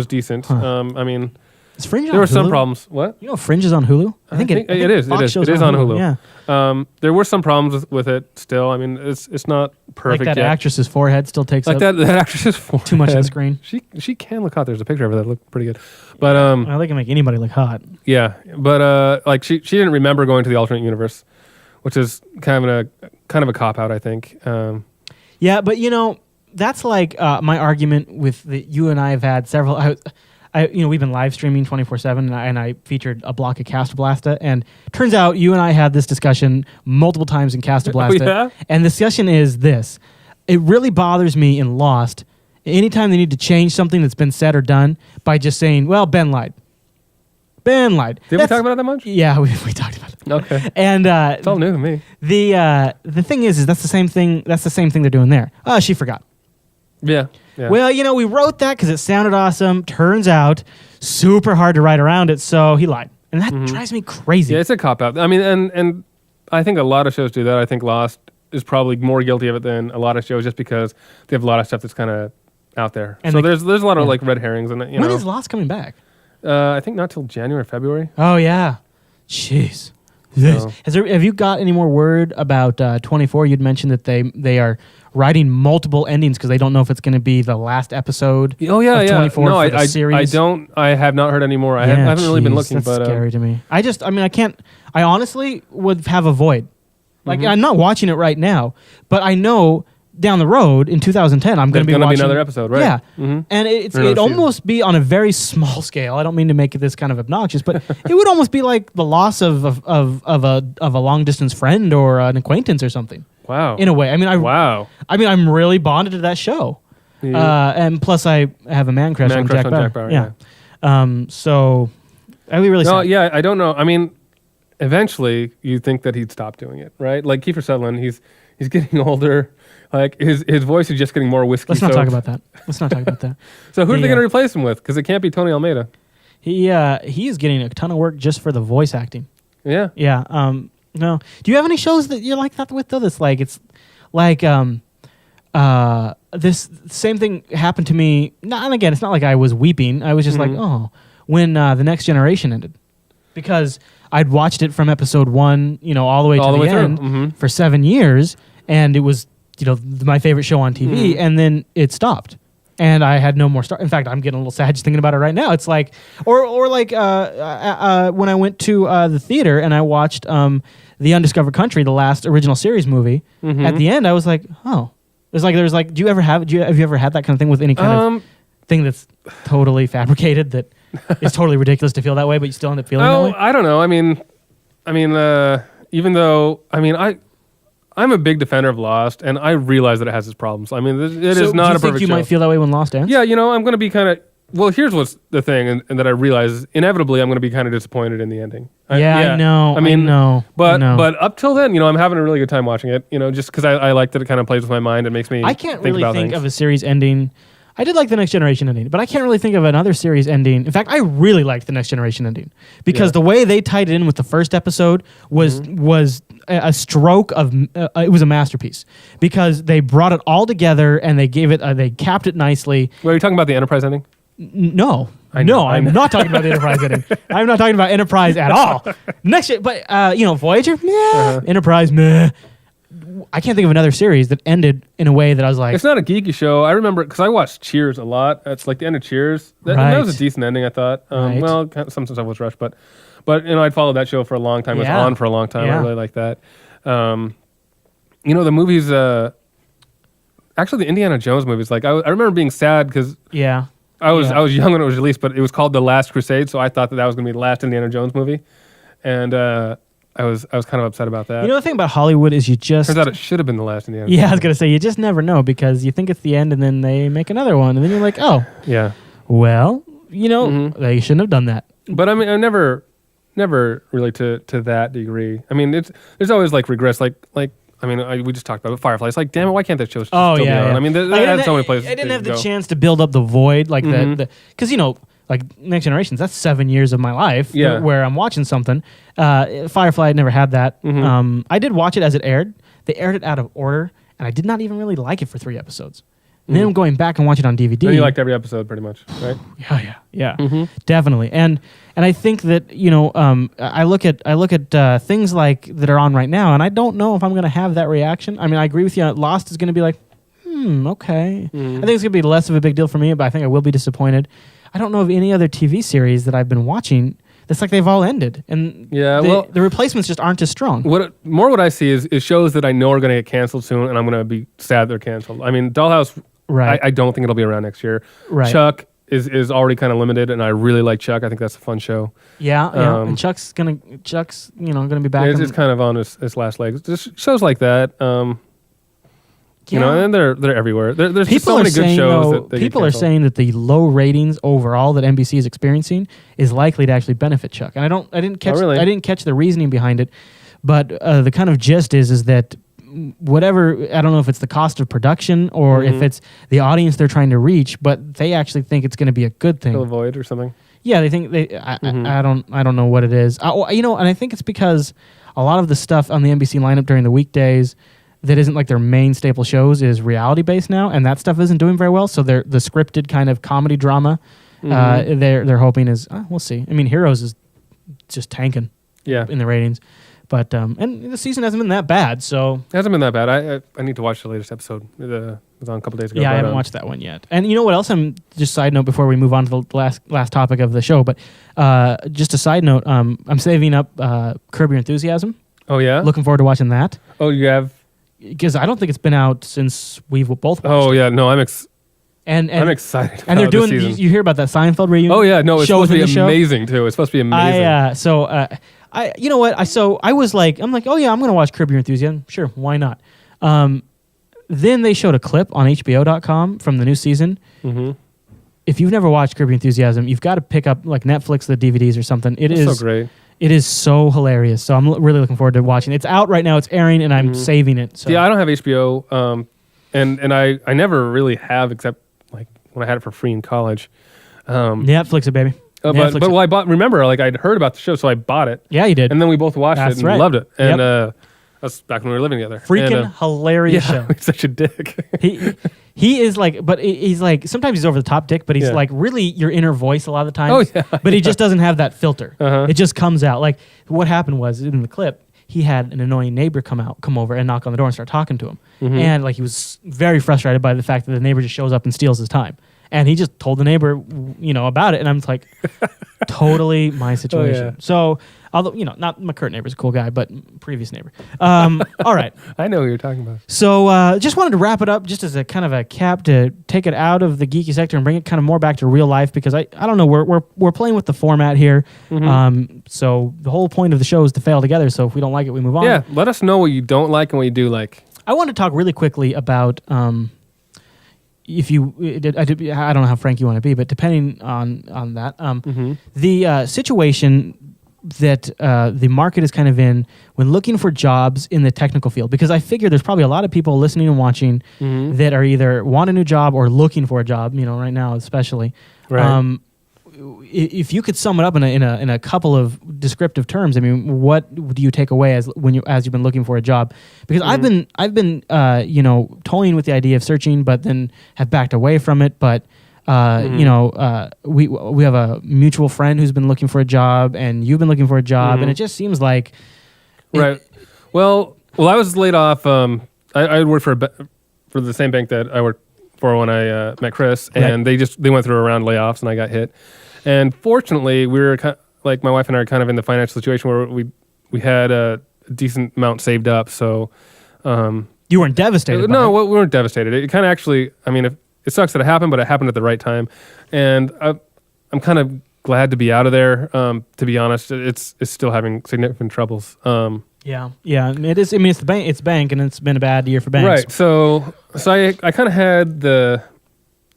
decent. I mean, is Fringe there were some Hulu? problems. What? Fringe is on Hulu? I think it is. It is on Hulu. Yeah. There were some problems with it still. I mean, it's not perfect Like that yet. actress's forehead still takes up that actress's forehead. too much of the screen. She can look hot. There's a picture of her that looked pretty good. But they can make anybody look hot. yeah, but she didn't remember going to the alternate universe, which is kind of a cop out, I think. Yeah, but that's like my argument with you and I have had several. We've been live streaming 24/7, and I featured a block of Casta Blasta, and turns out you and I had this discussion multiple times in Casta Blasta. Oh, yeah? And the discussion is this: it really bothers me in Lost. Anytime they need to change something that's been said or done by just saying, "Well, Ben lied." Ben lied. Did we talk about it that much? Yeah, we talked about it. Okay. And it's all new to me. The thing is that's the same thing. That's the same thing they're doing there. Oh, she forgot. Yeah. Yeah. Well, we wrote that because it sounded awesome. Turns out, super hard to write around it, so he lied. And that drives me crazy. Yeah, it's a cop-out. I mean, and I think a lot of shows do that. I think Lost is probably more guilty of it than a lot of shows just because they have a lot of stuff that's kind of out there. And so there's a lot of red herrings in it. When is Lost coming back? I think not till January, February. Oh yeah, jeez. So. Have you got any more word about 24? You'd mentioned that they are writing multiple endings because they don't know if it's going to be the last episode. Oh yeah, of 24 No, for the series. I have not heard any more. I haven't really been looking. That's but scary to me. I can't. I honestly would have a void. Like I'm not watching it right now, but I know down the road in 2010 I'm going to be watching another episode, right? Yeah, and it'd almost be on a very small scale. I don't mean to make it this kind of obnoxious, but it would almost be like the loss of a long distance friend or an acquaintance or something. Wow. In a way, I'm really bonded to that show, and plus I have a man crush on Jack Bauer. Yeah. So I'd be really sad. Yeah, I don't know. I mean, eventually you'd think that he'd stop doing it, right? Like Kiefer Sutherland, he's getting older. Like his voice is just getting more whiskey. Let's not talk about that. So who are they going to replace him with? Because it can't be Tony Almeida. He is getting a ton of work just for the voice acting. Yeah. Yeah. No. Do you have any shows that you like that with though? That's like it's like this same thing happened to me. And again, it's not like I was weeping. I was just like, oh, when The Next Generation ended, because I'd watched it from episode 1, all the way to the end for 7 years, and it was my favorite show on TV, and then it stopped. And I had no more start. In fact, I'm getting a little sad just thinking about it right now. It's like, or like when I went to the theater and I watched The Undiscovered Country, the last original series movie. At the end, I was like, oh, there's like, have you ever had that kind of thing with any kind of thing that's totally fabricated that is totally ridiculous to feel that way, but you still end up feeling that way? I don't know. I mean, even though I'm a big defender of Lost, and I realize that it has its problems. I mean, it is not a perfect show. Do you think you might feel that way when Lost ends? Yeah, I'm going to be kind of... Well, here's what's the thing, and that I realize is inevitably I'm going to be kind of disappointed in the ending. I know. I know. But up till then, I'm having a really good time watching it. Just because I like that it kind of plays with my mind and makes me. I can't really think of a series ending. I did like The Next Generation ending, but I can't really think of another series ending. In fact, I really liked The Next Generation ending because the way they tied it in with the first episode was a stroke of. It was a masterpiece because they brought it all together and they gave it. They capped it nicely. Were you talking about the Enterprise ending? No, I'm not talking about the Enterprise ending. I'm not talking about Enterprise at all. Voyager, meh. Enterprise, meh. I can't think of another series that ended in a way that I was like... It's not a geeky show. I remember, because I watched Cheers a lot. It's like the end of Cheers. That was a decent ending, I thought. Well, some stuff was rushed, but I'd followed that show for a long time. It was on for a long time. I really like that. The movies... actually, the Indiana Jones movies, like, I remember being sad because... Yeah. I was young when it was released, but it was called The Last Crusade, so I thought that was going to be the last Indiana Jones movie. And... I was kind of upset about that. The thing about Hollywood is you just... Turns out it should have been the last Indiana Jones. Yeah, I was going to say, you just never know because you think it's the end and then they make another one and then you're like, oh. Yeah. Well, they shouldn't have done that. But I mean, I never really to that degree. I mean, there's always like regrets, we just talked about Firefly. It's like, damn it, why can't that show still be on? I mean, it had so many places. I didn't have the chance to build up the void like because like Next Generations, that's 7 years of my life where I'm watching something. Firefly, I never had that. I did watch it as it aired. They aired it out of order, and I did not even really like it for 3 episodes. And then I'm going back and watching it on DVD. And you liked every episode pretty much, right? Yeah, definitely. And I think that I look at things like that are on right now, and I don't know if I'm going to have that reaction. I mean, I agree with you. Lost is going to be like, okay. I think it's going to be less of a big deal for me, but I think I will be disappointed. I don't know of any other TV series that I've been watching that's like they've all ended. And the replacements just aren't as strong. What I see is shows that I know are going to get canceled soon, and I'm going to be sad they're canceled. I mean, Dollhouse, I don't think it'll be around next year. Right. Chuck is already kind of limited, and I really like Chuck. I think that's a fun show. Yeah. And Chuck's gonna be back. It's kind of on his last legs. Just shows like that. And they're everywhere. There's just so many good shows. People are saying that the low ratings overall that NBC is experiencing is likely to actually benefit Chuck. And I didn't catch the reasoning behind it, but the kind of gist is that whatever, I don't know if it's the cost of production or if it's the audience they're trying to reach, but they actually think it's going to be a good thing. Fill a void or something. Yeah, they think I don't know what it is. And I think it's because a lot of the stuff on the NBC lineup during the weekdays that isn't like their main staple shows is reality based now, and that stuff isn't doing very well. So the scripted kind of comedy drama they're hoping is we'll see. I mean, Heroes is just tanking in the ratings. But and the season hasn't been that bad, so it hasn't been that bad. I need to watch the latest episode. It was on a couple days ago. Yeah, I haven't watched that one yet. And you know what else? I'm just side note before we move on to the last topic of the show. But just a side note, I'm saving up Curb Your Enthusiasm. Oh yeah, looking forward to watching that. Oh, you have? Because I don't think it's been out since we've both watched. Oh yeah, no, I'm I'm excited. And they're doing. You hear about that Seinfeld reunion? Oh yeah, no, it's supposed to be amazing too. It's supposed to be amazing. You know what? I was like, I'm like, oh yeah, I'm gonna watch Curb Your Enthusiasm. Sure, why not? Then they showed a clip on HBO.com from the new season. Mm-hmm. If you've never watched Curb Your Enthusiasm, you've got to pick up like Netflix, the DVDs or something. It's so great. It is so hilarious. So I'm really looking forward to watching. It's out right now. It's airing, and I'm saving it. So. Yeah, I don't have HBO, and I never really have except like when I had it for free in college. Netflix it, baby. But I bought. Remember, like I'd heard about the show, so I bought it. Yeah, you did. And then we both watched it and loved it. And that's back when we were living together. Freaking hilarious show. He's such a dick. He is like, but he's like, sometimes he's over the top dick, but he's like really your inner voice a lot of the time. Oh yeah. But he just doesn't have that filter. It just comes out. Like what happened was in the clip, he had an annoying neighbor come over and knock on the door and start talking to him. Mm-hmm. And like he was very frustrated by the fact that the neighbor just shows up and steals his time. And he just told the neighbor, about it. And I'm like, totally my situation. Oh, yeah. So, although, not my current neighbor's a cool guy, but previous neighbor. All right. I know what you're talking about. So, just wanted to wrap it up just as a kind of a cap to take it out of the geeky sector and bring it kind of more back to real life because I don't know, we're playing with the format here. Mm-hmm. So the whole point of the show is to fail together. So if we don't like it, we move on. Yeah. Let us know what you don't like and what you do like. I want to talk really quickly about, if you, I don't know how frank you want to be, but depending on that, the situation that the market is kind of in when looking for jobs in the technical field, because I figure there's probably a lot of people listening and watching that are either want a new job or looking for a job, right now especially. Right. If you could sum it up in a couple of descriptive terms, I mean, what do you take away as you've been looking for a job? Because I've been toying with the idea of searching, but then have backed away from it. But we have a mutual friend who's been looking for a job, and you've been looking for a job, and it just seems like right. Well, I was laid off. I worked for the same bank that I worked for when I met Chris, and they went through a round of layoffs, and I got hit. And fortunately, we were my wife and I are kind of in the financial situation where we had a decent amount saved up. So you weren't devastated. No, we weren't devastated. It kind of actually, I mean, it sucks that it happened, but it happened at the right time. And I'm kind of glad to be out of there. To be honest, it's still having significant troubles. Yeah, it is. I mean, it's bank, and it's been a bad year for banks. Right. So I kind of had the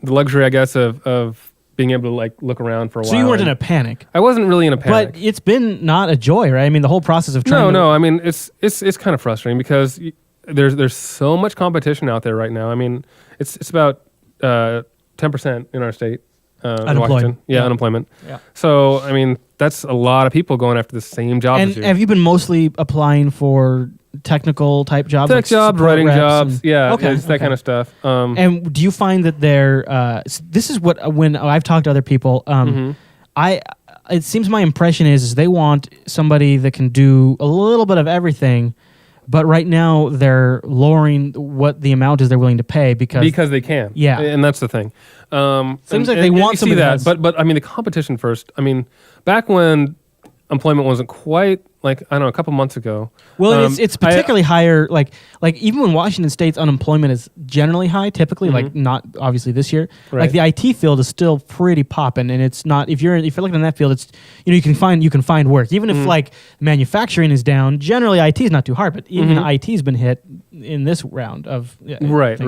luxury, I guess, of being able to like look around for a while. So you weren't in a panic. I wasn't really in a panic. But it's been not a joy, right? I mean, the whole process of trying. No. I mean, it's kind of frustrating because there's so much competition out there right now. I mean, it's about 10% in our state. In Washington. Yeah, unemployment. Yeah. So I mean, that's a lot of people going after the same job. And have you been mostly applying for technical type jobs? Tech jobs, writing jobs. That kind of stuff. And do you find that this is what, when I've talked to other people, it seems my impression is they want somebody that can do a little bit of everything, but right now they're lowering what the amount is they're willing to pay because they can. Yeah. And that's the thing. Seems like they want somebody that, but I mean the competition first. I mean, back when employment wasn't quite like, I don't know, a couple months ago. Well, it's particularly higher. Like even when Washington State's unemployment is generally high, typically, like not obviously this year. Right. Like the IT field is still pretty popping, and it's not. If you're looking in that field, it's you can find work. Even if like manufacturing is down, generally IT is not too hard. But even IT's been hit in this round of right.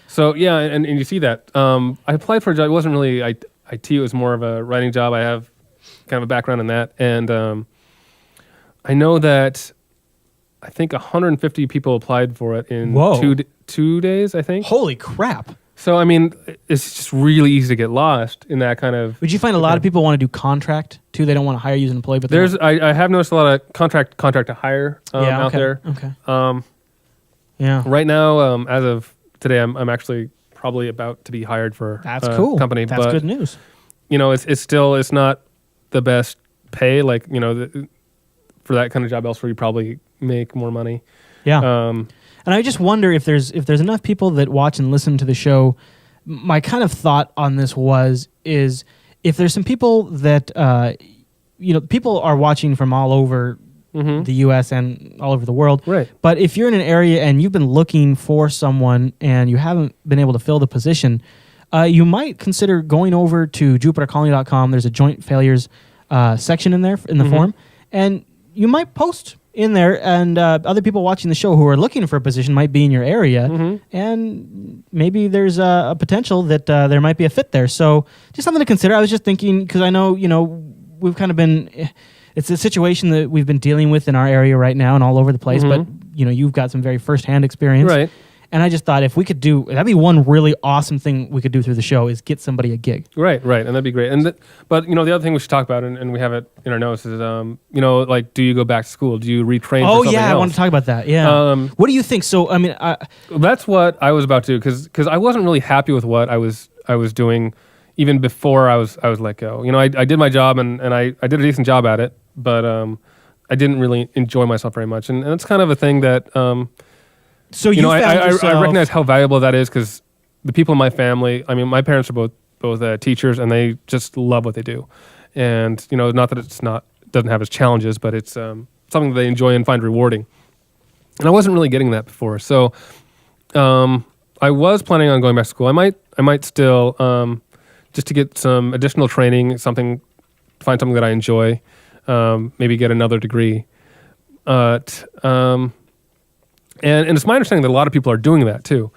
So yeah, and you see that. I applied for a job. It wasn't really IT. It was more of a writing job. I have kind of a background in that, and I know that I think 150 people applied for it in 2 days, I think. Holy crap. So, I mean, it's just really easy to get lost in that kind of... Would you find a lot of people want to do contract, too? They don't want to hire you as an employee, but... I have noticed a lot of contract to hire out there. Okay. Right now, as of today, I'm actually probably about to be hired for That's cool. company. That's good news. it's not the best pay. Like, for that kind of job elsewhere, you probably make more money. Yeah. And I just wonder if there's enough people that watch and listen to the show. My kind of thought on this is if there's some people that people are watching from all over the U.S. and all over the world. Right. But if you're in an area and you've been looking for someone and you haven't been able to fill the position, you might consider going over to JupiterColony.com. There's a joint failures section in there in the forum, and you might post in there, and other people watching the show who are looking for a position might be in your area, and maybe there's a potential that there might be a fit there. So just something to consider. I was just thinking, because I know, we've kind of been, it's a situation that we've been dealing with in our area right now and all over the place, but, you've got some very firsthand experience. Right. And I just thought if we could that'd be one really awesome thing we could do through the show is get somebody a gig. Right, and that'd be great. But the other thing we should talk about, and we have it in our notes, is like, do you go back to school? Do you retrain? Oh for something yeah, else? I want to talk about that. Yeah. What do you think? So I mean, that's what I was about to do, because I wasn't really happy with what I was doing, even before I was let go. I did my job and I did a decent job at it, but I didn't really enjoy myself very much, and it's kind of a thing that. So I recognize how valuable that is, because the people in my family, I mean, my parents are both teachers, and they just love what they do. And, not that doesn't have its challenges, but it's something that they enjoy and find rewarding. And I wasn't really getting that before. So I was planning on going back to school. I might still, just to get some additional training, find something that I enjoy, maybe get another degree. And it's my understanding that a lot of people are doing that too.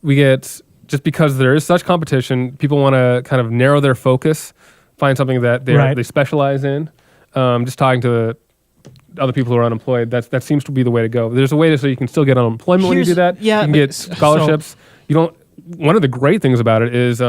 Just because there is such competition, people want to kind of narrow their focus, find something that they specialize in. Just talking to other people who are unemployed, that seems to be the way to go. There's a way so you can still get unemployment when you do that. Yeah, you can get scholarships. One of the great things about it is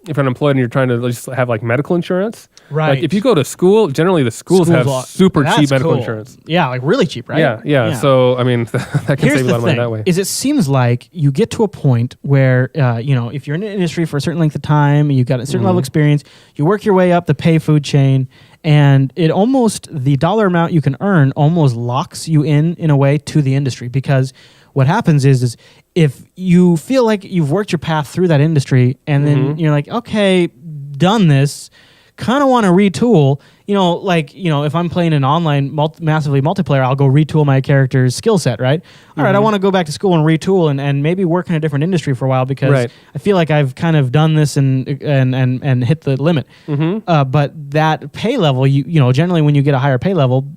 if you're unemployed and you're trying to just have like medical insurance. Right. Like if you go to school, generally the schools have super cheap medical insurance. Yeah, like really cheap, right? Yeah. So I mean, that can save a lot of money that way. Is it seems like you get to a point where if you're in an industry for a certain length of time and you've got a certain level of experience, you work your way up the pay food chain, and the dollar amount you can earn almost locks you in a way to the industry, because what happens is if you feel like you've worked your path through that industry and then you're like, okay, done this, kind of want to retool, if I'm playing an online massively multiplayer, I'll go retool my character's skill set, right? All right, I want to go back to school and retool and maybe work in a different industry for a while, because I feel like I've kind of done this and hit the limit. But that pay level, generally when you get a higher pay level,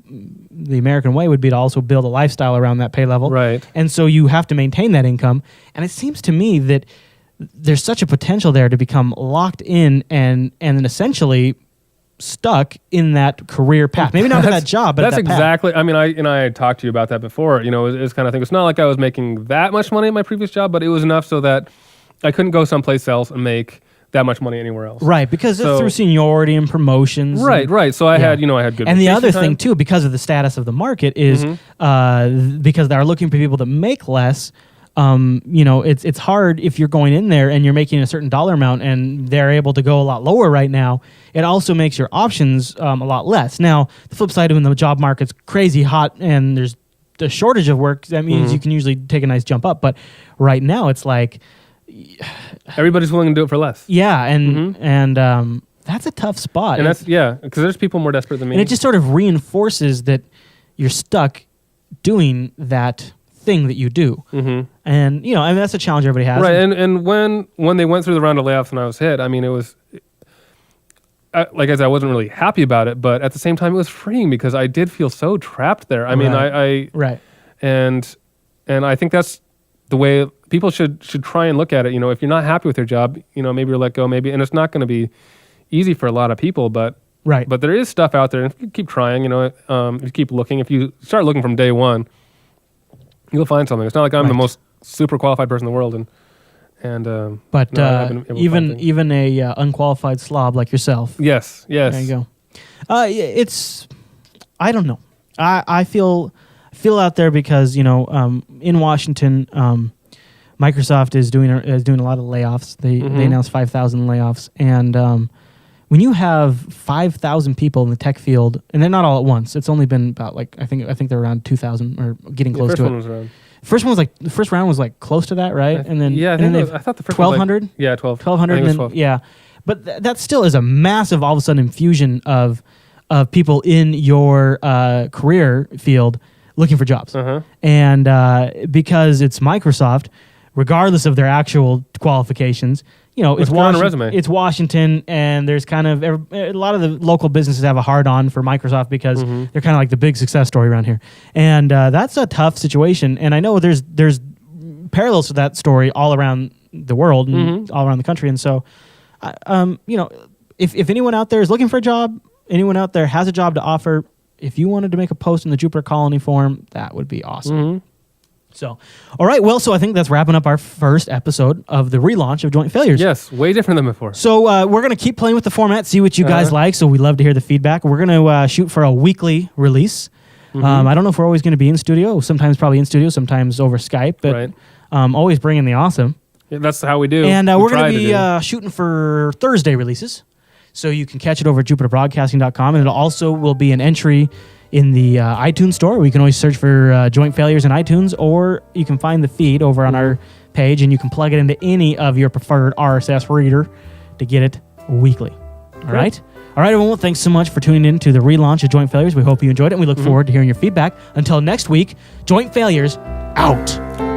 the American way would be to also build a lifestyle around that pay level. Right. And so you have to maintain that income. And it seems to me that there's such a potential there to become locked in and then essentially stuck in that career path. Maybe not at that job, but that's at that exactly. path. I mean, I talked to you about that before. It's kind of thing. It's not like I was making that much money at my previous job, but it was enough so that I couldn't go someplace else and make that much money anywhere else. Right, because it's through seniority and promotions. Right. So I had good. And the other thing too, because of the status of the market, is because they're looking for people that make less. It's hard if you're going in there and you're making a certain dollar amount and they're able to go a lot lower right now. It also makes your options a lot less. Now, the flip side, when the job market's crazy hot and there's a shortage of work, that means you can usually take a nice jump up. But right now, it's like everybody's willing to do it for less. Yeah, and that's a tough spot. And because there's people more desperate than me. And it just sort of reinforces that you're stuck doing that thing that you do. And that's a challenge everybody has. Right. And when they went through the round of layoffs and I was hit, I mean, it was like I said, I wasn't really happy about it, but at the same time it was freeing, because I did feel so trapped there. I mean, right. And I think that's the way people should try and look at it. If you're not happy with your job, maybe you're let go, and it's not going to be easy for a lot of people, but right. But there is stuff out there, and if you keep trying, if you keep looking, if you start looking from day one, you'll find something. It's not like I'm the most super qualified person in the world, but even a unqualified slob like yourself. Yes. There you go. It's I don't know. I feel out there because in Washington, Microsoft is doing a lot of layoffs. They announced 5,000 layoffs, and when you have 5,000 people in the tech field, and they're not all at once. It's only been about like I think they're around 2,000 or getting close to it. The first round was like close to that, right? And then I thought the first 1,200. 1,200. And then 12. yeah, but that still is a massive all of a sudden infusion of people in your career field looking for jobs, and because it's Microsoft, regardless of their actual qualifications. It's Washington. It's Washington, and there's kind of a lot of the local businesses have a hard on for Microsoft because they're kind of like the big success story around here, and that's a tough situation. And I know there's parallels to that story all around the world and all around the country. And so, if anyone out there is looking for a job, anyone out there has a job to offer, if you wanted to make a post in the Jupiter Colony forum, that would be awesome. So, all right. Well, so I think that's wrapping up our first episode of the relaunch of Joint Failures. Yes, way different than before. So we're going to keep playing with the format, see what you guys like. So we love to hear the feedback. We're going to shoot for a weekly release. I don't know if we're always going to be in studio. Sometimes probably in studio, sometimes over Skype. But always bringing the awesome. Yeah, that's how we do. And we're going to be shooting for Thursday releases. So you can catch it over at jupiterbroadcasting.com. And it also will be an entry in the iTunes store. We can always search for Joint Failures in iTunes, or you can find the feed over on our page, and you can plug it into any of your preferred RSS reader to get it weekly. All right? All right, everyone. Well, thanks so much for tuning in to the relaunch of Joint Failures. We hope you enjoyed it, and we look forward to hearing your feedback. Until next week, Joint Failures out.